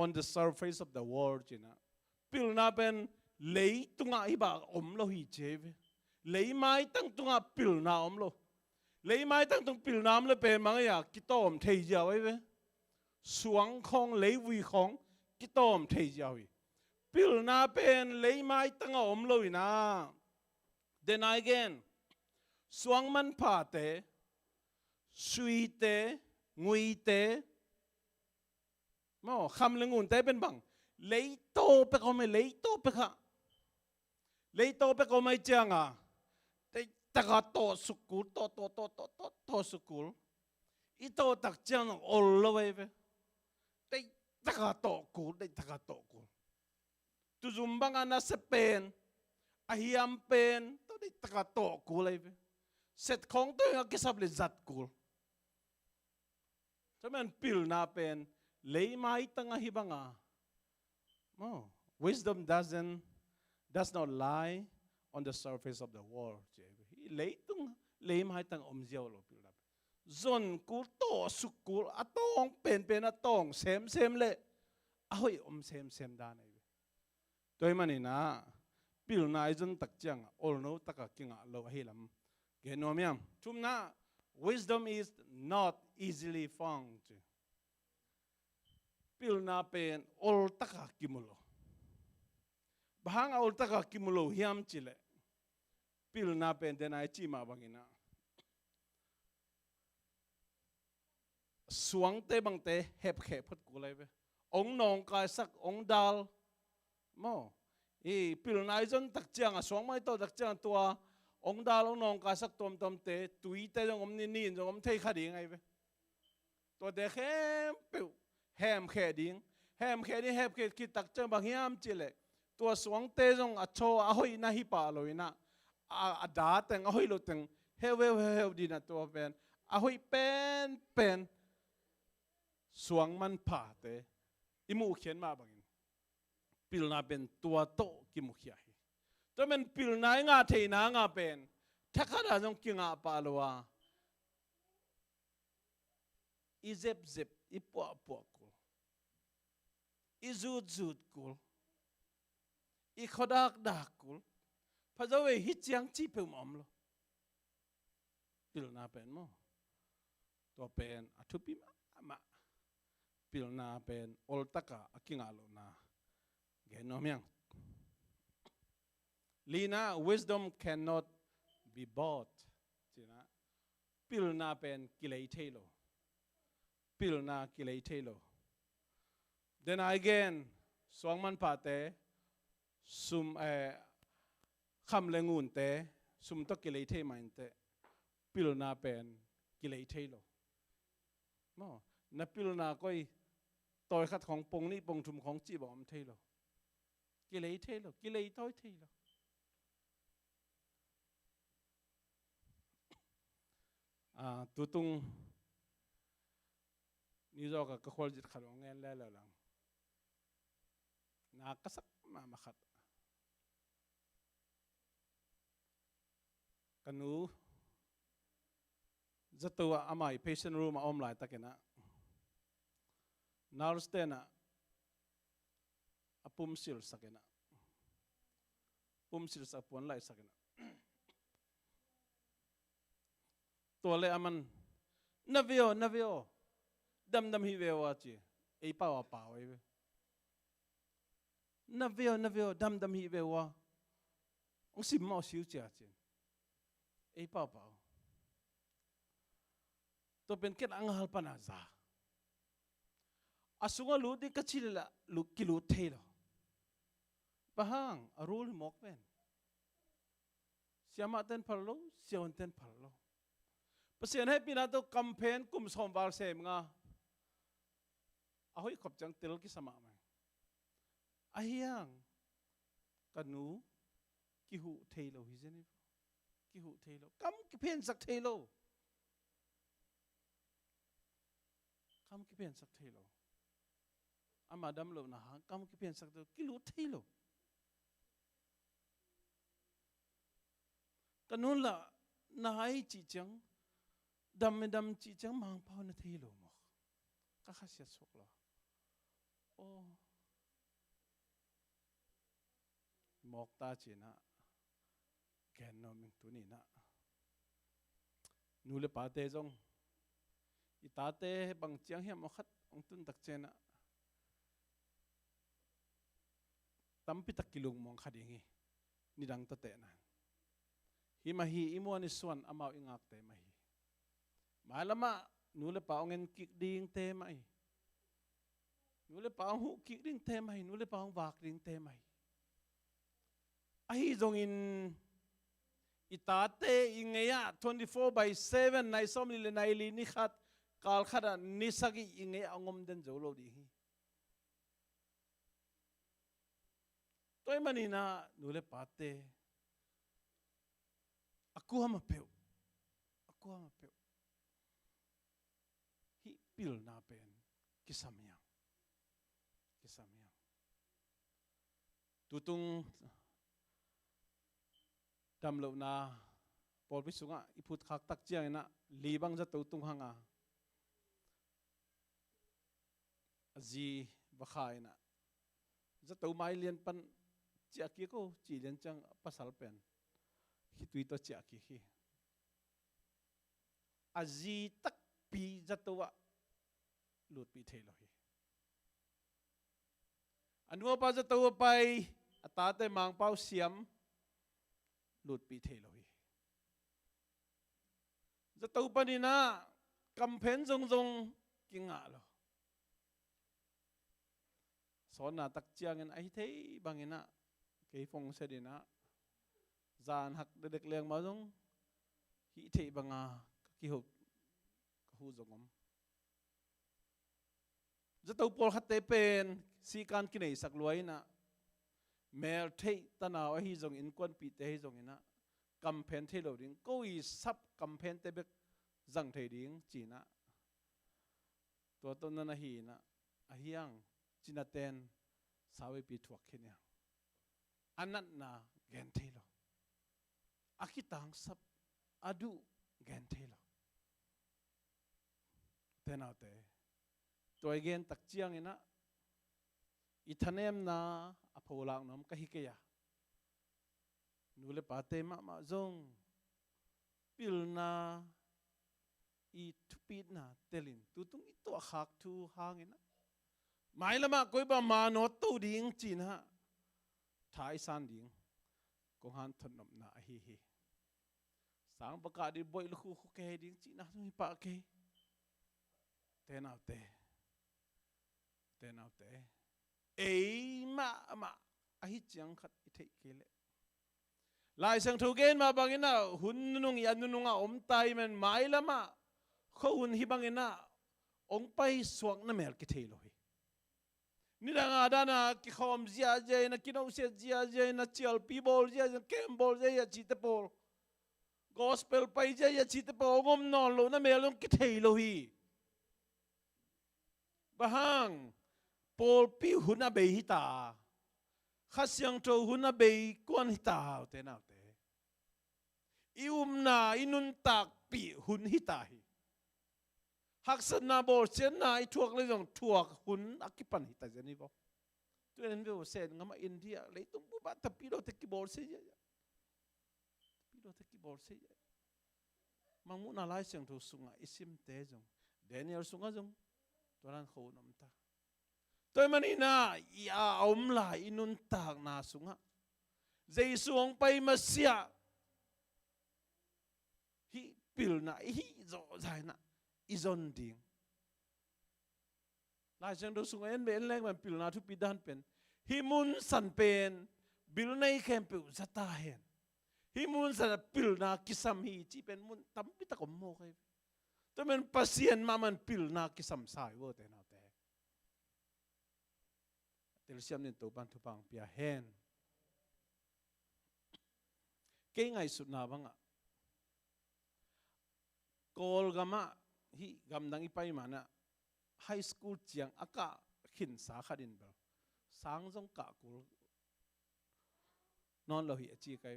on the surface of the world จีน่าปิลนาเป็นเลยตุงอิบะอมโลหิเจเวเลยไม้ตั้งตุงปิลนาอมโลเลยไม้ตั้งตุงปิลนามเลยเป็นมังอยากกิโตมเทียไว้เว้สวงของเลยวีของกิโตมเทียไว้ปิลนาเป็นเลยไม้ตั้งอมโลยนะเดนายเกนสวงมันพาเตสุยเตงุยเตมอคำเลงุนเตเป็นบังเลยโตไปก็ไม่เลยโตไปค่ะเลยโตไปก็ไม่เจียงอ่ะแต่ตะกะโตสุกุลโตสุกุลอีโตตักเจียงอลเลยเว้ยแต่ตะกะโตกุลแต่ตะกะโตกุลตุจุมบังอันนั้นเป็นอาฮิอัมเป็นตัวนี้ตะกะโตกุลเลยเว้ยเสร็จของตัวเองก็สับเลยจัดกุลถ้ามันปิลนาเป็นเลยไม่ตั้งอาฮิบังอ่ะwisdom does not lie on the surface of the world เลยตั้งเลยไม่ตั้งอมเจียวหรอกปิลนาจนกุลโตสุกุลอะตองเป็นอะตองเซมเลยอ้อยอมเซมด้านไหนตัวมันนี่นะปิลนาจนตักจังอลโนตักกิงอ่ะเราให้ลำเกนโนมีมชุมนะ wisdom is not easily found ปิลนาเป็นอลตักกิมุโลบางอลตักกิมุโลฮิมจิเลปิลนาเป็นเดนายจีมาบางอินะสวงเตบังเตเห็บเขพัดกูเลยเว้ยองนองกายสักองดาลมอปิลนายจนตักเจียงสวงไม่โตตักเจียงตัวองดาลองนองกายสักตอมเตตุยเตจงอมนี่จงอมเทคดีไงเว้ยตัวเด็กแฮมเปียวแฮมแค่ดิ้งแฮมแค่คิดตักเจียงบางฮิมจิเลตัวสวงเตจงอัจฉริยะนะฮิปาลอยนะดาแต่งอ้อยโลแต่งเฮวดีนะตัวเป็นอ้อยเป็นสวงมันผ่าเตอิมูเขียนมาบางอินปิลนาเป็นตัวโตกิมุขยาฮีตัวเป็นปิลนายงาเทนางาเป็นถ้าข้าราชกิงอาปาลวาอิเจ็บอิปัวกุลอิจูดกุลอิขดักกุลพระเจ้าเวหิจังจีเปิมอมโลปิลนาเป็นมั้งตัวเป็นอัทุปิมา pil na pen ol taka akingalo na genomiang lina wisdom cannot be bought china pil na pen kilei thelo pil na kilei thelo then again swangman pa te sum kham lengun te sum to kilei the main te pil na pen kilei thelo no na pil na koi tôi khátของปงนี่ปงทุมของจีบอมเทโลกิเลสเทโลกิเลสต้อยเทโลตุตุงนี่เราก็ควรจิตขัดของเงินแล้วหลังนักสักมาขัดกันนูจะตัวอามัย patient room มาอมหลายตะกันนะnurse te na apum sil sakena pum sil sa pon lai sakena tole aman navio dam hi ve wa chi ei pa wa pa we navio dam hi ve wa ong sim mo siu cha chi ei pa to pen ket angal panaza asunga lu di kachila lu kilu thelo bahang arul mok pen siama ten phallo siawan ten phallo pasien hai pina to campaign kum somwar sem nga ahoi khop chang tel ki sama mai ahiang kanu ki hu thelo hi jeni ki hu thelo kam ki pen sak thelo kam ki pen sak thelo ama dam lo na hang kam ki pen sak to ki lu thelo kanun la na hai chi chang dam chi chang mang pau na thelo mo ka khasia sok lo o mok ta chi na gen no ming tu ni na nu le pa te jong i ta te bang chiang hem mo khat ong tun tak chena tampi tak kilung mong khadingi nidang to te na hi mahi imo ni swan amao ingak te mahi malama nule pa ongen kik ding te mai nule pa hu kik ding te mai nule pa wak ding te mai ahi jong in itate ingeya 24/7 nai som ni le nai li ni khat kal khada ni sagi inge angom den jolo di hi toy manina nule pate aku hama peu hi pil na pen kisamyang tutung damlo na pol bisunga iput khak tak chiang na libang za tutung hanga azi bakhai na za tu mai lian pan chia ki ko chi lian chang pasal pen hi tui to chia ki hi azi tak pi za to wa lut pi thelo hi anwa pa za to pai ata te mang pau siam lut pi thelo hi za to pa ni na campaign jong kinga lo son na tak chiang en ai thei bangena ke phong se dina zan hak de dek leng ma jong hi thei banga ki ho hu jongom zato pol khatte pen si kan ki nei sak luai na mer thei tanaw hi jong in kon pi te hi jong ina campaign thei lo ding ko i sub campaign te bek jang thei ding china to na hi na ahiang china ten sawe pi thuak khinya anat na gen thelo akitang sap adu gen thelo tenaute toy gen tak chiang ina ithanem na apholang nom ka hi ke ya nule pate ma zong pil na i thupit na telin tutung ito khak thu hangina mai lama koi ba ma no tu ding chin ha thai san ding ko han thon nom na hi hi sang ba ka di boi lu khu ke ding chi na hi pa ke te nào te ấy mà ai chẳng khát thấy cái lệ lại sang thâu gen mà bằng ina hun nung yan nung om tai men mai lama khâu hun hi bằng ina ông bay xuống na mer cái thế rồi ni đang ở đó na kikhawm zia zia na kinau se zia zia na chial people zia zia kem bol zia chi te bol gospel bay zia chi te bol ngom non lo na mer lo cái thế rồi bahang Paul pi huna be hita khasyang to huna be kon hita te nào te na inun tak pi hun hita hi haksan na bol chen na I thuak le jong thuak hun akipan hita jani bo tu nen be sen ngama India le tung bu ba ta pi do te ki bol se ya pi do te ki bol se ya mangmu na lai syang to sunga isim te jong Daniel sunga jong toran kho nom ta tôi mà na ya om lại inun tak na sunga dây xuống bay mà xia hi pil na hi zo dài na izon ding lại chẳng đâu sunga en ben leng man pil na thu pidan pen hi mun san pen bil nei khempeuh zata hen hi mun san pil na kisam hi chi pen mun tam pi ta kom mo kai tôi men pasien ma man pil na kisam sai wo te na tel siam nin to ban thu pang pia hen ke ngai sut na banga kol gama hi gam dang ipai mana high school chiang aka khin sa khadin bel sang jong ka kul non lo hi chi kai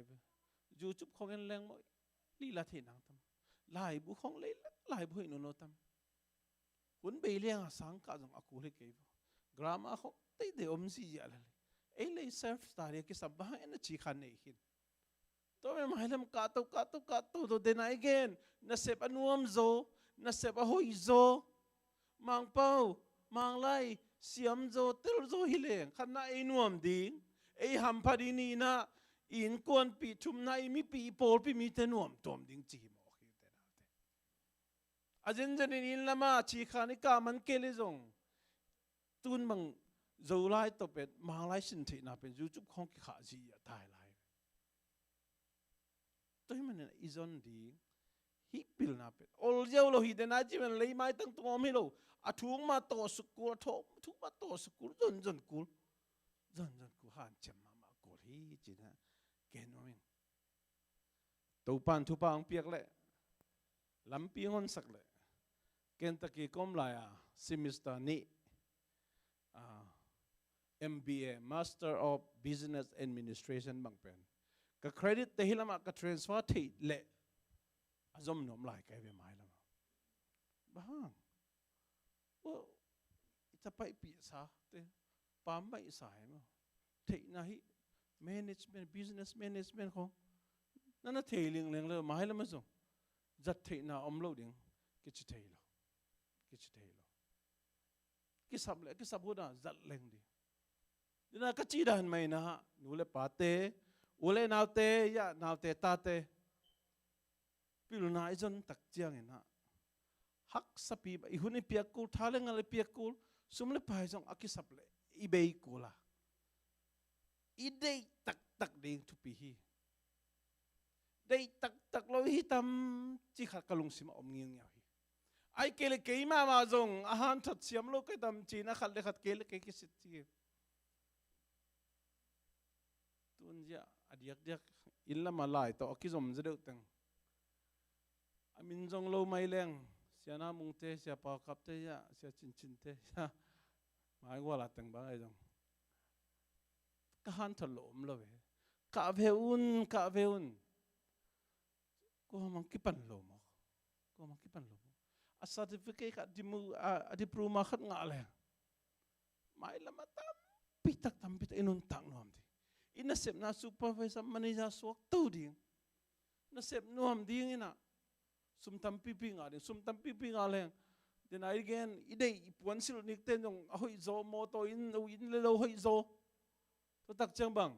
ju chup khong en leng moi li la the nang tam lai bu khong le lai bu no no tam kun be leng sang ka jong aku le ke grama khong tây để ôm gì vậy là ấy lấy self study cái sắp bang anh chỉ khăn này hin tôi mà hay làm cả tàu rồi đến này again na sếp anuam zo na sếp ahoy zo mang pau mang lai siam zo tel zo hileng khăn na anuam ding ấy ham phá đi ni na in quan pi chum na mi pi pol pi mi tenuam tom ding chi mo hi te na te ajen jen in lama chỉ khăn ka man ke le zong tun mang dầu lai tập biệt mang lai sinh thị na bên YouTube không cái khả gì ở Thái lai tôi mình là izon đi hít pil na bên all dâu lo hít đến ai chỉ mình lấy mai tăng tung om hi lo à thuốc mà tổ school thuốc mà tổ school dần cool hàn chém mà cool hi chỉ na cái nó mình tàu pan thu pang piak lệ lắm pi ngon sắc lệ Kentucky com lại à semester ni MBA Master of Business Administration bang pen ka credit te hilama ka transfer thi le azom nom lai kai ve mai lama bang o ita pai pi sa te pam bai sa hai ma thei na hi management business management ko na theiling leng le mai lama zo zat thei na om lo ding ki chi thei lo ki sab ho da zat leng di na ka chi dan mai na nu le pa te ule naw te ya naw te ta te pil na izon tak chiang ina hak sapi ba ihuni piakul thale ngal piakul sumle pai jong akisap le ibei kula idei tak ding thu pi hi dei tak lo hi tam chi khat kalung sim om ngiang ya hi ai kele ke ma jong ahan that siam lo ke tam chi na khat le khat kele ke ki sit chi tun ja adiak illa malai to akizom zedeu teng amin jong lo mai leng sia na mung te sia pa kap te ya sia chin te ya mai wala teng ba ai jong ka han thalom lo ve ka veun ko mang kipan lo mo a certificate ka dimu a diploma khat nga le mai lama tam pit inun tang nom di ina sep na supervisor manager sok tu ding na sep nuam ding ina sum tam pi nga leng then again idei puan sil nik ten jong hoi zo mo to in le lo hoi zo to tak chang bang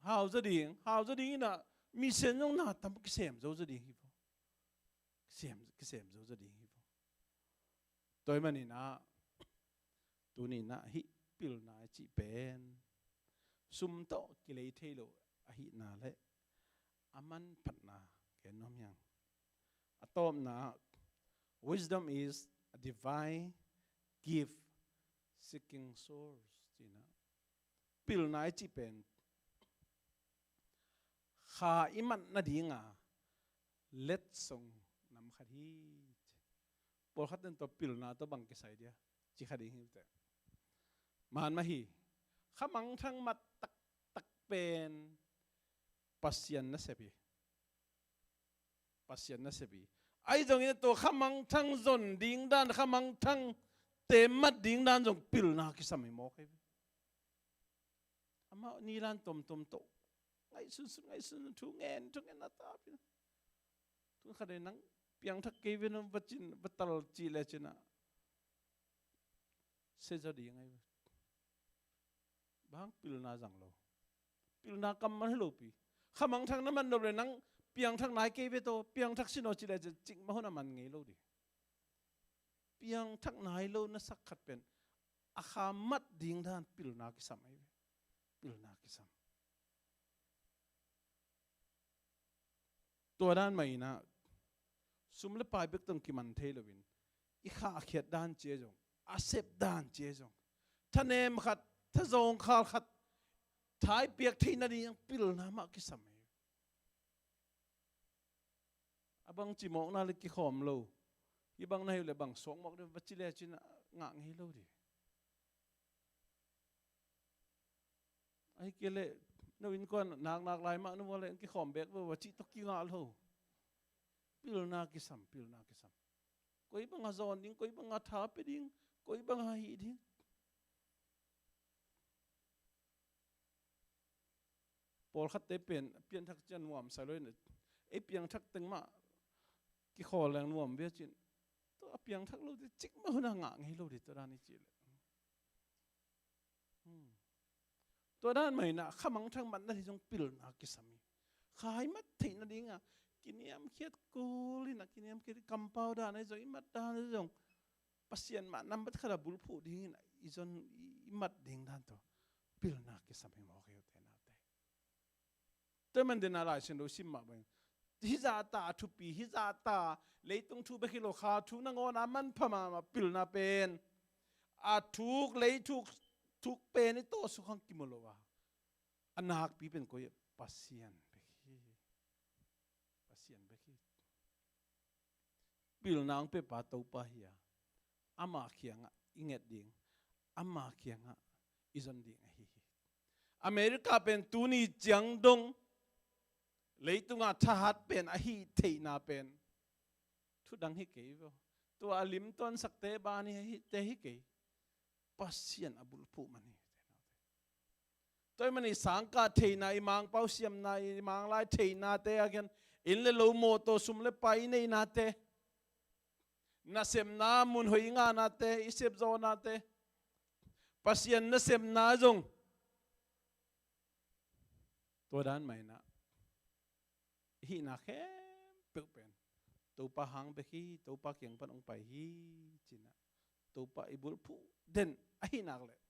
how za ding na mi sen jong na tam ki sem zo za ding hi bo sem zo za ding hi bo toy mani na tu ni na hi pil na chi pen sum to ki lei thelo a hi na le aman phat na ke nom yang atom na wisdom is a divine gift seeking source tina pil na chi pen kha iman na dinga let song nam khari por khaten to pil na to bang ke sai dia chi khadi hi te man ma hi khamang thang mat tak tak pen pasien na sebi ai jong in to khamang thang zon ding dan khamang thang te mat ding dan jong pil na ki sami mo ke ama ni lan tom to ngai sun thu ngen na ta pi tu khade nang piang thak ke ven bachin batal chi le china se za di ngai bang pil na jang lo pil na kam man lo pi khamang thang na man lo le nang piang thak nai ke ve to piang thak sino chi le ching ma hona man ngai lo di piang thak nai lo na sak khat pen a kha mat ding dan pil na ki sam ai pil na ki samตัวด้านใหม่นะสุมเลปายเบกต้องกิมันเทลวินอีข้าเขียดด้านเจจงอาเซบด้านเจจงท่านเนมขัดท่าจงขาขัดท้ายเปียกที่นาดียังปิลน้ำมากิสมัยอาบังจิมองนาลิกิขอมโลยี่บังนาฮิเลบังสองมอกเดวัชิเลจินะงะงี้โลดิไอ้เกลเลนวินก่อนนากลายมากนึกว่าอะไรกิขอมเบกว่าจิตกิงาลโหปิลนากิสัมก็อีบังอาจอนดิ้งก็อีบังอาท้าไปดิ้งก็อีบังอาฮีดิ้งพอขัดเตเปลี่ยนทักจันวมใส่เลยเนี่ยไอเปียงทักตึงมากิขอแรงวมเบียจินตัวเปียงทักเราจะจิกมาหุ่นงะไงเราดิตัวด้านนี้จีเลยตัวด้านใหม่น่ะขมังทั้งมันนั่นที่จงปิลนากิสามีขายมัดถิ่นนั่นเองอ่ะกินยามเคียดกูลินะกินยามเคียดกำเป้าด้านในจงอิมัดด้านในจงปัสยันมานำบัดขราบุลผู้ดิ้งน่ะอีจนอิมัดดิ้งด้านตัวปิลนากิสามีมองเกี่ยวแต่นาแต่มันเดินอะไรเช่นเราซิมมาเป็นฮิจาตาทุปีฮิจาตาเลยต้องทุบไปกิโลขาทุกนังอนามันพม่ามาปิลนาเป็นอาทุกเลยทุกเป็นในโตสุขังกิมโลวะอนาคปีเป็นก็ยังปัสยันไปขี้ปิลนางเปปาตูปะเฮียอามาเขียงอ่ะอิงเอ็ดดิ่งอามาเขียงอ่ะอิจันดิ่งฮีอเมริกาเป็นตูนีจังดงเลยตุงอาทหารเป็นอหิเทนาเป็นทุดังฮิเกย์ตัวอลิมต้นสักเตบานี่เตฮิเกย์ปัสยันอบุลผู้มันนี่ตัวมันนี่สังกัดเทนาอิมังเป้าเสียมนาอิมังไล่เทนาเตะกันอินเลโลโมโตสุมเลไปในนาเตนาเซมนามุนหอยงานาเตอิเซบโซนาเตปัสยันนาเซมนาจงตัวด้านใหม่นะฮีนาแค่เปิดเป็นตัวปะหังไปฮีตัวปะเกียงปันองไปฮีจีน่ะตัวปะอิบุลผู้เด่นฮีนักเลย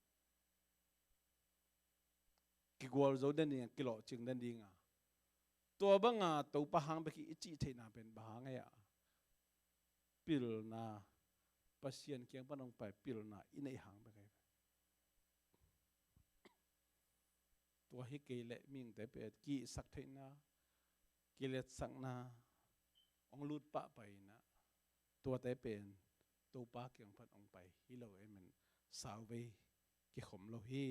กิกวอลโจเด่นเนี่ยกิโลจึงเด่นดีงาตัวบังอาตัวปะหังไปฮีจีเทนาเป็นบางไงอ่ะปิลนาปัสยันเกียงปันองไปปิลนาอินไอหังไปไงตัวฮิเกเลมิงแต่เป็นกีสักเทนากิเลสสังนาองลุดปะไปนะตัวแต่เป็นตัวปาเกียงพัดองไปฮิโลเอมันสาวเวกิขมโลฮี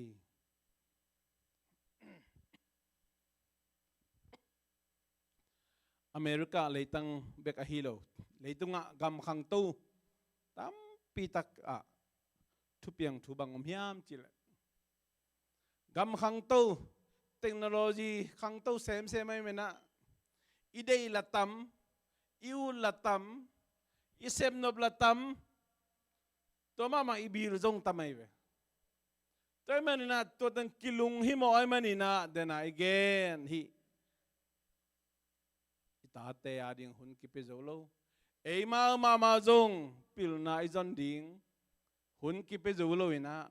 อเมริกาเลยตั้งเบกฮิโลเลยตุงะกำขังตู้ตามปีตักอะทุเปียงทุบังอมยามจิเลกำขังตู้เทคโนโลยีขังตู้เซมไม่เมนะอีเดย์ละตัมอิวละตัม isem nop la tam to ma ibil zong tamai ve toy manina to tan kilung hi mo ay manina then again hi itate ading hun ki pe zolo ei ma zong pil na izon ding hun ki pe zolo ina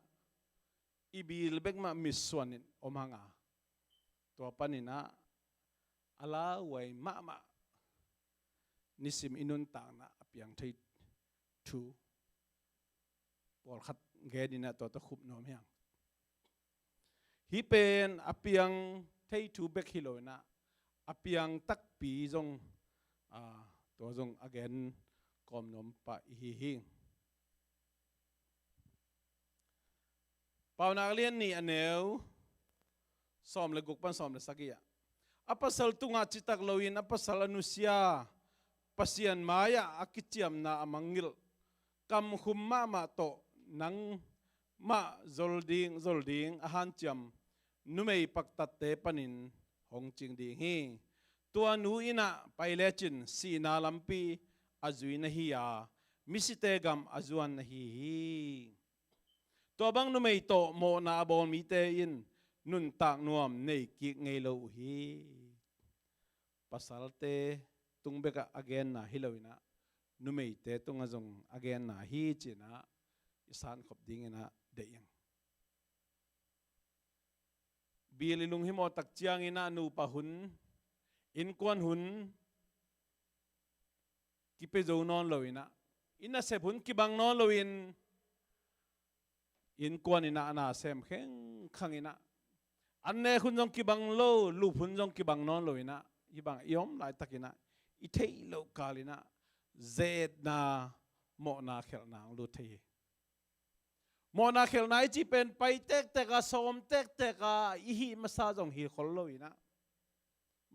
ibil bek ma miswanin omanga to panina ala wai ma nisim inun tang na apiang thei thu por khat ge dina to ta khup nom yang hi pen apiang thei thu bek hiloina apiang tak pi zong to zong again kom nom pa hi hi pauna lian ni aneu som le guk pan som le sakia apasal tunga chitak loin apasal anusia pasian maya akichiam na amangil kam khumma ma to nang ma zolding ahan chiam numei paktat te panin hong ching ding hi tua nu ina pailechin si na lampi azui na hi ya misite gam azuan na hi to bang numei to mo na bon mi te in nun tak nuam nei ki ngei lo hi pasal te tung beka again na hiloina numei te tung azong again na hi china isan khop ding ina deyang bililung himo tak chiang ina nu pa hun in kwan hun ki pe zo non loina ina se hun ki bang non loin in kwan ina ana sem kheng khang ina anne khun jong ki bang lo lu phun jong ki bang non loina i bang yom lai takina i thei lo kalina zed na mo na khel na lu thei mo na khel nai chi pen pai tek tek a som tek tek a i hi masa jong hi khol loina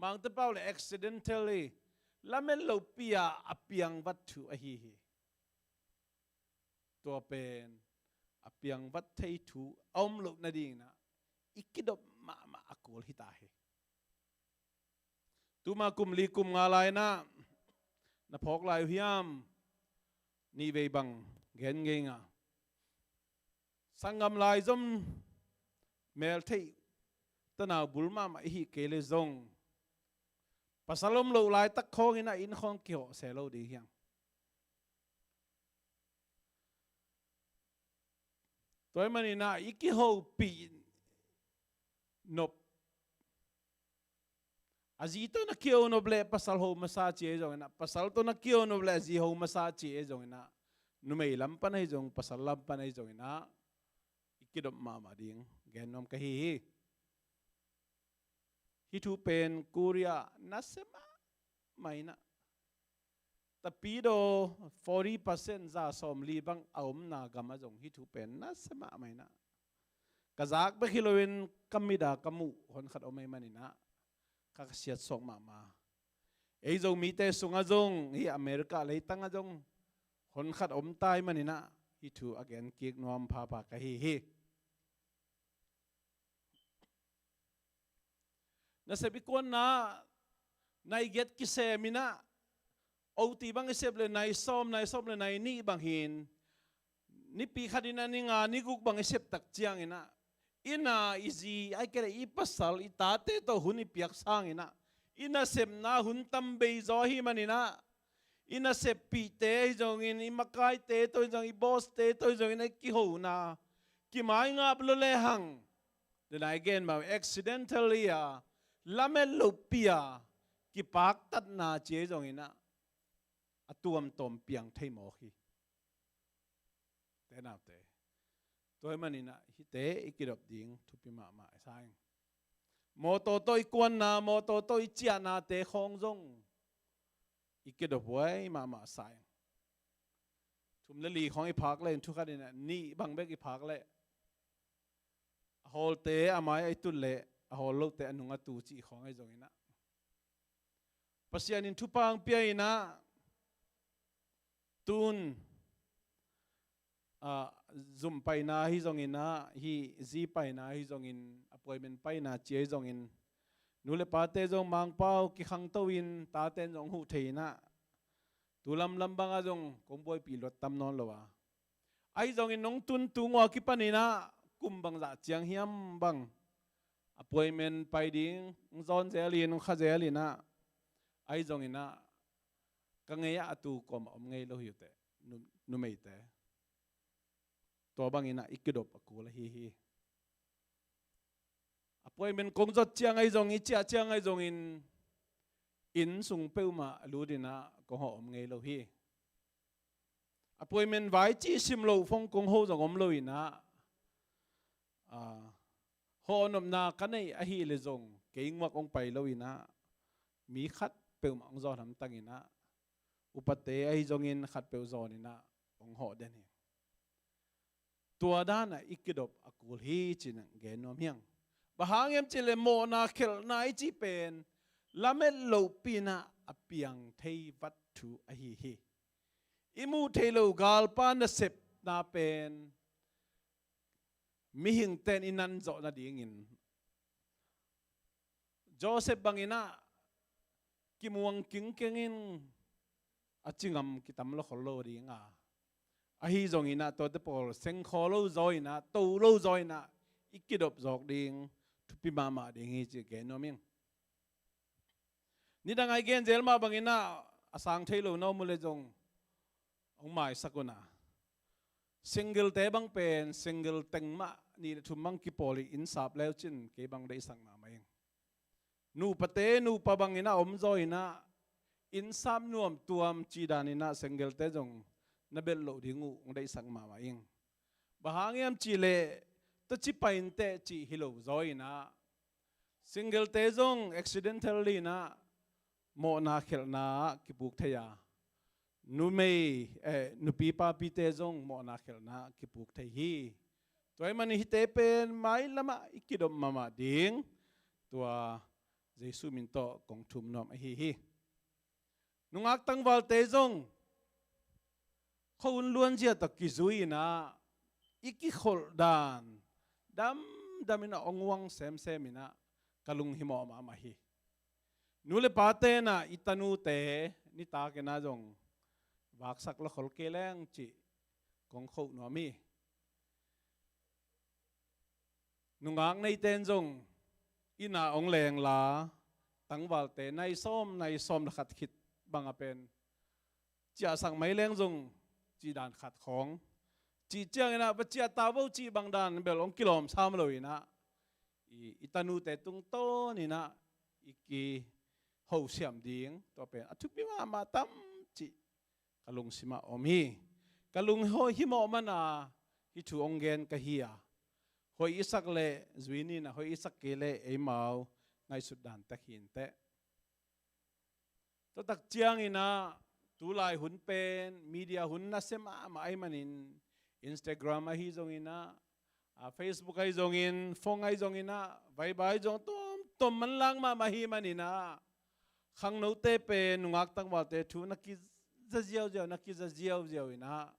mang te paul accidentally lamel lo pia apiang wat thu a hi to pen apiang wat thei thu om lo na ding na ikidop ma akul hitahe tuma kum li kum ngalai na phok lai hiam ni ve bang gen ngenga sangam lai zom mel thei tana bulma ma hi kele zong pasalom lo lai tak khong ina in khong kyo se lo di hiang toy manina iki ho pi nop azito na kyo no ble pasal ho masa che jong na pasal to na kyo no ble zi ho masa che jong na numei lam pan hai jong pasal lam pan hai jong na ikidop ma ding gen nom ka hi thu pen kuria nasema maina tapido 40% za som li bang aum na gama jong hi thu pen nasema maina kazak be hiloin kamida kamu hon khat omai manina kakasiat sok ma ei jong mi te sunga jong hi america lei tanga jong hon khat om tai manina hi thu again kik nom pha ka hi na sebi kon na nai get ki semina oti bang isep le nai som le nai ni bang hin ni pi khadina ni nga ni guk bang isep tak chiang ina izi ai kere i pasal i tate to huni piak sang ina sem na hun tam be zo hi manina ina sep pi te jong in i makai te to jong i boss te to jong in ki ho na ki mai nga blo le hang then again ma accidentally lamel lupia ki pak tat na che jong ina atuam tom piang thei mo khi te na te toy manina hi te ikirop ding thupi ma sai mo to toy kwan na mo to toy chia na te khong jong ikirop wai ma sai thum le li khong i phak le thu kha ni bang bek i phak le hol te amai ai tu le hol lo te anunga tu chi khong ai jong ina pasian in thupang pia ina tun zoom pai na hi jong ina hi zi pai na hi jong in appointment pai na che jong in nule pa te jong mang pau ki khang to in ta ten jong hu theina tu lam bang azong kong boy pilot tam non lo wa ai zong in nong tun tu ngwa ki panina kum bang za chiang hiam bang appointment pai ding zon zeli nong kha zeli na ai zong ina ka ngeya atu kom om ngei lo hiu te nu mei te to bang ina ikidop akula hi appointment kong zot chiang ai zong i chia chiang ai zong in sung peu ma ludina ko ho om ngei lo hi appointment vai chi sim lo phong kong ho zong om lo ina ho nom na kanai a hi le zong keing mak ong pai lo ina mi khat peu ma ong zon ham tangina upate ai zong in khat peu zon ina ong ho den hi tua dana ikidop akul hi chin ge nom hiang bahang em chile mo na khel nai chi pen lamet lo pina apiang thei vat thu a hi imu thei lo gal pa na sep na pen mi hing ten inan zo na ding in Joseph bangina kimuang king kengin achingam kitam lo kholo ringa a hi zong ina to te pol seng kholo zoina to lo zoina ikidop zok ding thupi mama ding hi che ge noming ni dang ai gen zel ma bangina asang thailo no mule jong ong mai sakuna single te bang pen single teng ma ni thumang ki poli in sap leo chin ke bang dei sang ma mai nu pate nu pa bangina om zoina in sam nuam tuam chi danina single te jong na bel lo dingu ong dei sang ma mai bahangem chi le to chi pain te chi hilo zoina single te jong accidentally na mo na khel na ki buk thaya nu mei nu pi pa pi te jong mo na khel na ki buk thai hi toy mani hi te pen mai lama ikidom mama ding tua jesu min to kong thum nom hi nungak tang wal te jong khon luan jia ta ki zui na iki khol dan damina ongwang sem ina kalung himo ma hi nule pate na itanu te ni ta ke na jong wak sak lo khol keleng chi kong khou no mi nungang nei ten jong ina ong leng la tangwal te nai som khat khit bang apen chia sang mai leng jong chi dan khat khong chi chiang ina ba chia ta bo chi bang dan bel ong kilom sam lo ina itanu te tung to ni na iki ho siam ding to pen athupi ma tam chi kalung sima omi kalung ho hi mo mana hi thu ongen ka hiya hoi isak le zuini na hoi isak ke le e mau ngai sudan ta hin te to tak chiang ina tu lai hun pen media hun na sema ma ai manin Instagram a hi zong ina Facebook ai zong in phong ai zong ina vai zong tom man lang ma hi manina khang no te pe nungak tang wa te thu na ki za jiao ina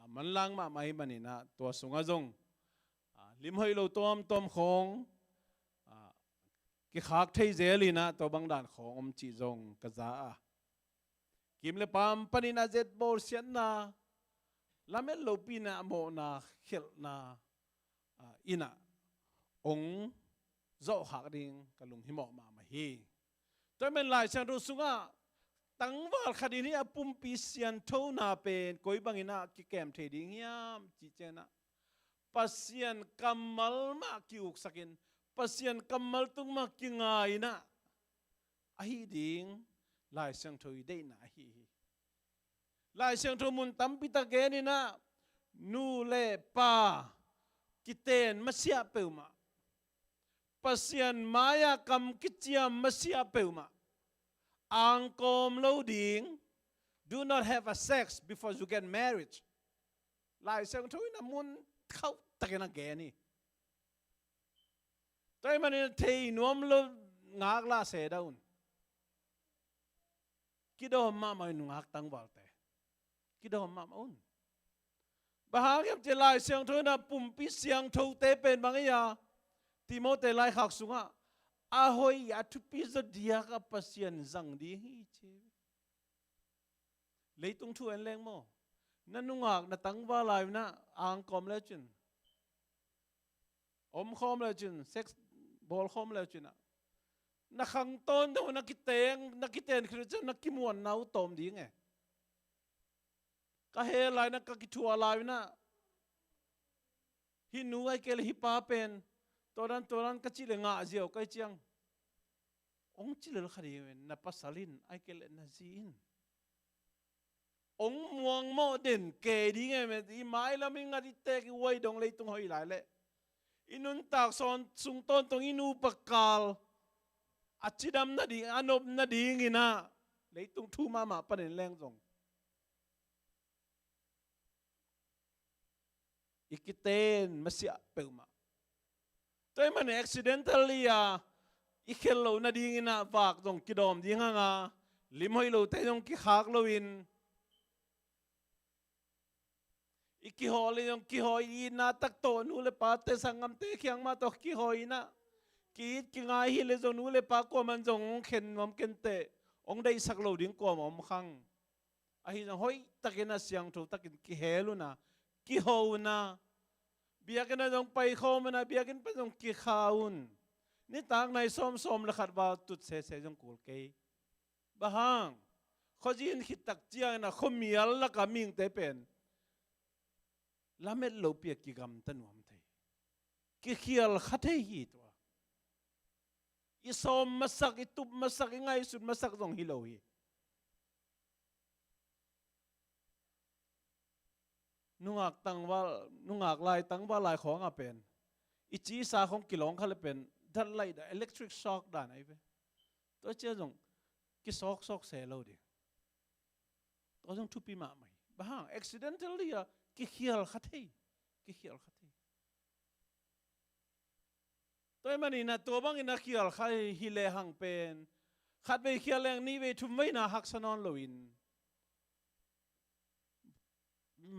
man lang ma hi manina to sunga zong lim hoi lo tom khong ki khak thei zelina to bang dan khong om chi zong ka za kim le pam panina zet bor sian na lamel lo pina mo na khel na ina ong zo hak ding kalung himo ma hi toy men lai sang ru sunga tangwal khadini apum pi sian tho na pen koi bangina ki kem the ding yam chi chena pasian kamal ma ki uk sakin pasian kamal tung ma ki ngai na ahi ding lai sang thoi dei na hi lai sang tho mun tam pi ta ge ni na nu le pa kiten masia peuma pasian maya kam kichiam masia peuma angkom loading do not have a sex before you get married lai sang tho na mun khau takena ge ni toy man thei nom lo ngak la se daun kidom ma mai ngak tang wal te kidom ma un bahagem te lai siang tho na pum pi siang tho te pen bangaya timote lai khak sunga ahoi ya thu pi zo dia ka pasien zang di hi che lấy tung thu anh leng mo na nungak na tang va lai na ang kom le chun khom le chun sex ball khom le chun na khang ton do na kiteng khri chu na kimuan nau tom ding e ka he lai na ka ki thua lai na hi nu ai kel hi pa pen toran ka chi le nga ziaw kai chiang ong chi le khari na pasalin ai kel na zin ong muang mo den ke ding e me i mai la mi nga di te ki wai dong le tung hoi lai le inun tak son sung ton tong inu pakal achidam na di anop na ding ina le tung thu ma panen leng zong ikiten masia peuma toy man accidentally ikhelo na ding ina wak dong kidom ding nga limhoi lo te dong ki khak lo in ikiholi dong kihoi na tak to nu le pa te sangam te khyang ma to kihoi na ki ngai hi le zong nu le pa ko man zong khen mom ken te ong dai sak lo ding ko mom khang a hi jong hoi takena siang tho takin ki helu na ki ho na biakin na dong pai khom na biakin pa dong ki khaun ni tang nai som la khat ba tut se jong kul ke bahang khojin khitak chia na khomial la ka ming te pen lamet lo pia ki gam tanuam thei ki khial khate hi to isom masak itup masak ngai sut masak dong hi lo hi nungak lai tang wa lai khong a pen ichi sa khong kilong khale pen dal lai da electric shock dan ai ve to che jong ki sok se lo di to jong thu pi ma mai bahang accidentally ki khial khathei toy mani na to bang ina khial khai hi le hang pen khat ve khial leng ni ve thum mai na hak sanon loin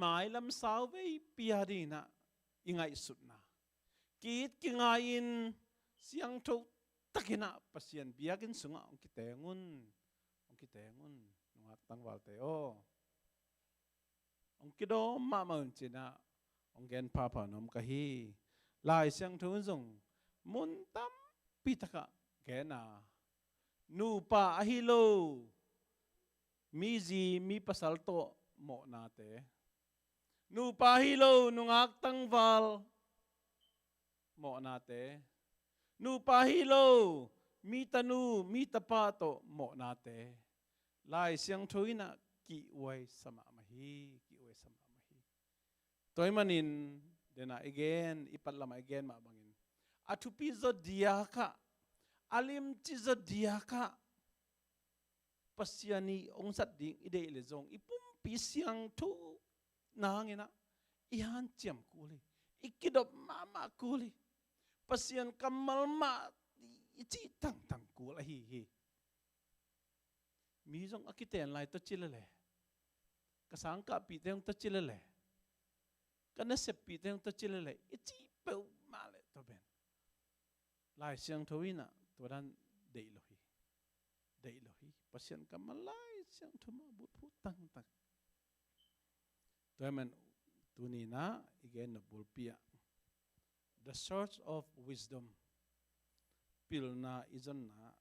mai lam sau ve pia di na ingai sut na kit ki ngai in siang tho takina pasien biakin sunga ong ki tengun ngak tang wal te o ong ki do ma maun china ong gen pa nom ka hi lai siang tho zong mun tam pitaka gena nu pa ahilo mi pasal to mo na te nu pa hilo nungak tangwal mo na te nu pa hilo mi tanu mi tapato mo na te lai siang thoina ki wai sama mahi toy manin dena again ipatlam again ma bangin athupi zo diaka alim chi zo diaka pasiani ongsat ding ide le zong ipum pi siang thu nangina ihan chiam kuli ikidop mama kuli pasian kamal ma ichi tang kula hi mi zong akiten lai to chilale kasang ka pi teng to chilale kana se pi teng to chilale ichi pe male to ben lai siang thoina toran dei lohi pasian kamal lai siang thuma but phu tang toemen tunina igen na bulpia the source of wisdom pilna izonna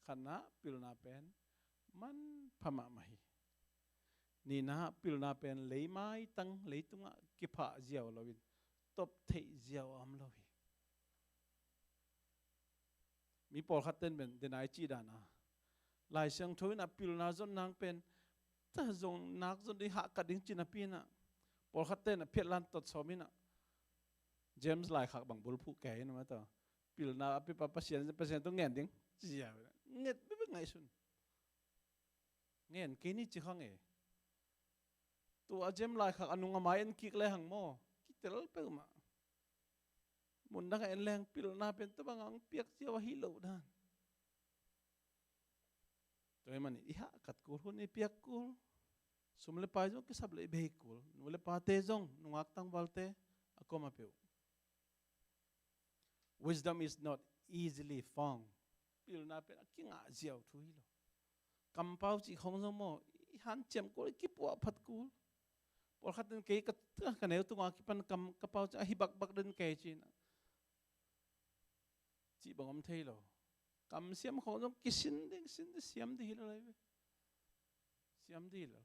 khana pilna pen man phama mahi nina pilna pen leimai tang leitunga kipha ziaw lowin top thei ziaw am lohi mi pol khaten ben denai chi dana lai siang thoi na pil na zon nang pen ta zong nak zon di ha ka ding china pina pol khaten na phelan tot somina James lai khak bang bul phu ke na ma to pil na api pa pasien to ngen ding chia nget be ngai sun ngen ke ni chi khang e tu a jem lai khak anunga mai en kik le hang mo ki tel pe ma mun da en leng pil na pen to bangang piak chia wa hi lo dan toy man iha kat kul hun ipiak kul sumle pa jong ki sable be kul nule pa te jong nungak tang balte akoma peu wisdom is not easily found pil na pen ki nga jiao thui lo kampau chi khong zo mo han chem ko ki pu phat ku por khatin ke ka neu tu nga ki pan kam kapau cha hi bak bak den ke chi na chi bangom thei lo kam siam khong zo ki sin ding sin de siam di lo lai siam di lo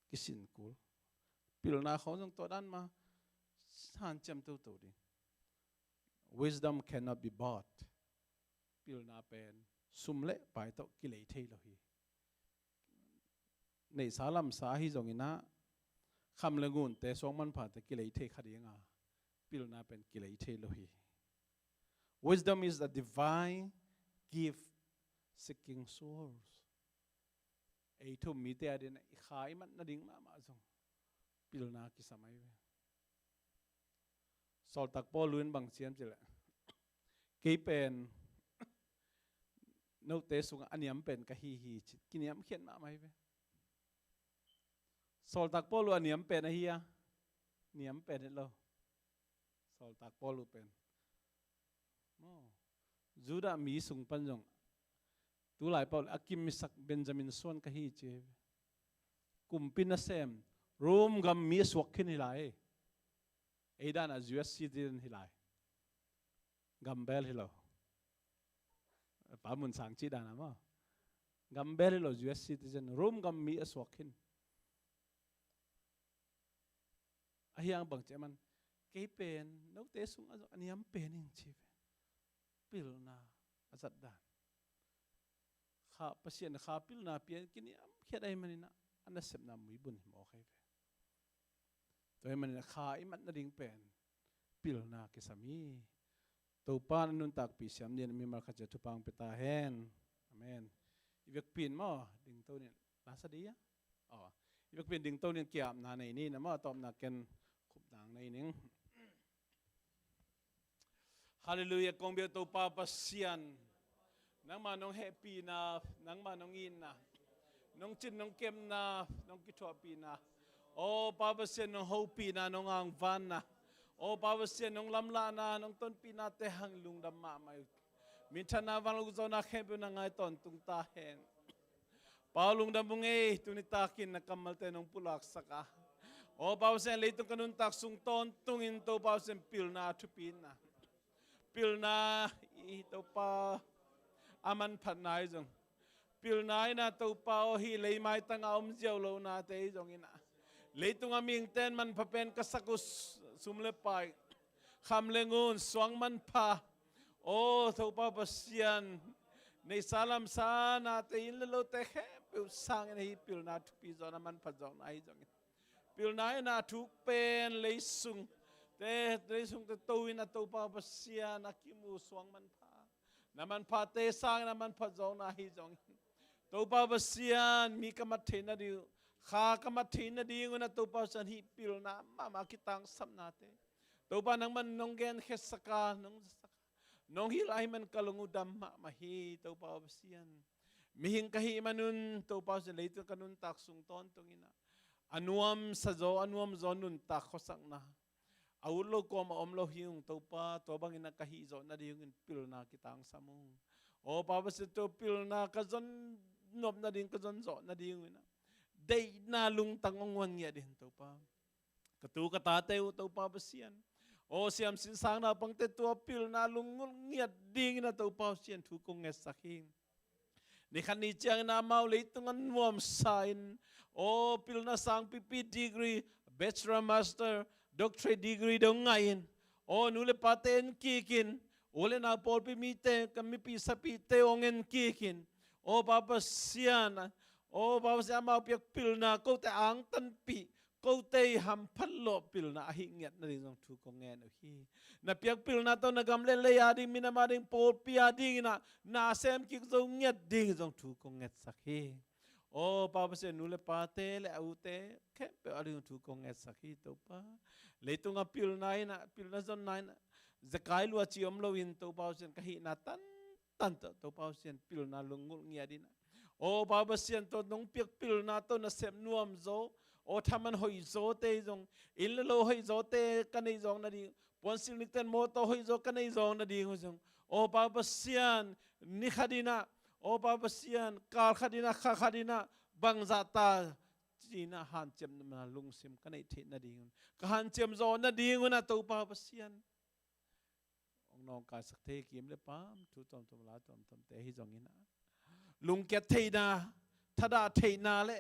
ki sin ku pil na khong zo to dan ma han chem tu tu ding wisdom cannot be bought pil na pen sum le pai to ki lei thei lo hi nei salam sa hi zong ina kham le ngun te song man pha te ki lei thei khadinga pil na pen ki lei thei lo hi wisdom is a divine gift seeking source ei thum mi te adin khai man na ding ma zong pil na ki samai ve sol tak po luin bang chiam chile ke pen no te sung aniam pen ka hi kiniam khian ma mai ve sol tak po lu aniam pen a hi a niam pen lo sol tak po lu pen mo juda mi sung pan jong tu lai paul akim sak benjamin son ka hi che kum pin a sem rom gam mi swak khin hi lai Aidan as US citizen hilai gambel hilo pamun sang chi dan ama gambel hilo US citizen rom gam mi aswakin ahiang bang cheman ke pen no te sung azo aniam pening chi pil na azat dan kha pasien kha pil na pian kiniam khedai manina anasep na mui bun mo khai toy man kha imat na ding pen pil na ke sami to pan nun tak pi siam nen mi mar kha che thupang peta hen amen ivek pin mo ding to ni la sa dia ivek pin ding to ni kiam na nei ni na ma tom na ken khup dang nei ning hallelujah kong bia to pa pasian nang ma nong happy na nang ma nong in na nong chin nong kem na nong ki thwa pi na o Papa sen nong hopi na nong ang van na o Papa sen nong lamla na nong ton pina te hang lungdam ma mai min thana van lu zo na khempeuh na ngai ton tung ta hen pa lungdam bunge tunita kin na kamal te nong pulak saka o Papa sen leitung kanun tak sung ton tungin to Papa sen pil na thupin na pil na I to pa aman phat nai jong pil nai na to pa o hi lei mai tang om jiao lo na te jong ina leitung aming ten man papen kasakus sumle pai kham lengun swang man pha o thopa pasian nei salam sa na te in lo te khempeuh sang nei pil na thupi zona man pha zong nai jong pil nai na thuk pen leisung te to in to pa pasian akimu swang man pha na man pha te sang na man pha zong na hi jong to pa pasian mi kamat the na diu kha kamat thin na ding na to pa san hi pil na ma kitang sam na te to pa nang man nong gen khesaka nong hi lai man kalungu dam ma hi to pa sian mi hing ka hi manun to pa san leitu kanun tak sung ton tungina anuam zo nun tak khosak na aulo ko ma omlo hiung to pa to bang ina ka hi zo na ding pil na kitang samung o pa se to pil na ka zon nop na ding ka zon zo na ding ina day na lung tangong wang ya din to pa katu kata te to pa basian o siam sin sang na pang te to pil na lung ngiat ding na to pa sian thu kong nge saking ni khan ni chang na mau le tungan nuam sign o pil na sang pp degree bachelor master doctorate degree dong ngain o nule paten kikin ole na pol pi mi te kami pi sapi te ongen kikin o papa sian o Papa sian mau piak pil na ko te ang tan pi ko te ham phan lo pil na hi nget na ding thu ko nge no hi na piak pil na to na gam le le ya ding mina ma ding pol pi ya ding na sem ki zo nget ding zong thu ko nget sak hi o Papa sian nu le pa te le au te khempeuh ading thu ko nget sak hi to pa le tu nga pil na zon nai na zakai lu chi om lo in to Papa sian ka hi na tan to Papa sian pil na lungul ngia din o Papa sian to nong piak pil na to na sem nuam zo ô tham man hoi zo te jong in lo hoi zo te kan ei jong na ding pon sil nik ten mo to hoi zo kan ei jong na ding jong ô pa pasian ni khadina ô pa pasian kar khadina kha khadina bang za ta china han chem na lung sim kan ei the na ding ka han chem zo na ding na to pa pasian ông nong ka sak the kim le pam thu tom tom la tom tom te hi jong ina lung ke thei na thada thei na le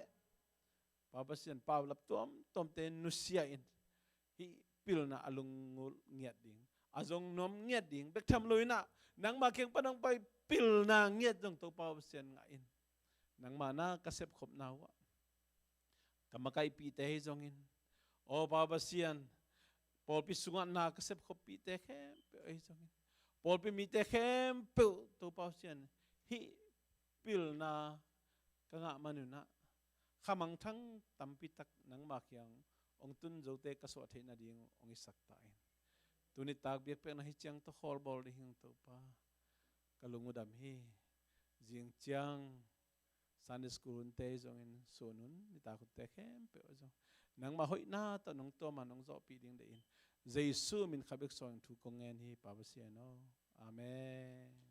pa pasian pa lap tom tom te nu sia in hi pil na alung ngiat ding azong nom ngiat ding bek tham loi na nang ma keng panang pai pil na ngiat jong to pa pasian nga in nang ma na kasep khop na wa kamakai pi te hi jong in o pa pasian Paul pi sungat na kasep khop pi te khem pe ai jong in Paul pi mi te khem pe to pa pasian hi pil na ka nga manu na khamang thang tampi tak nang ma kyang ong tun zo te ka so the na ding ong isak ta in tuni tak biak pe na hi chang to khol bol ding to pa kalungudam hi jing chang Sunday school te jong in sonun ni ta ku te khem pe jong nang ma hoi na ta nong to ma nong zo pi ding de in Jesu min khabek song thu kong ngen hi pa ba sia no amen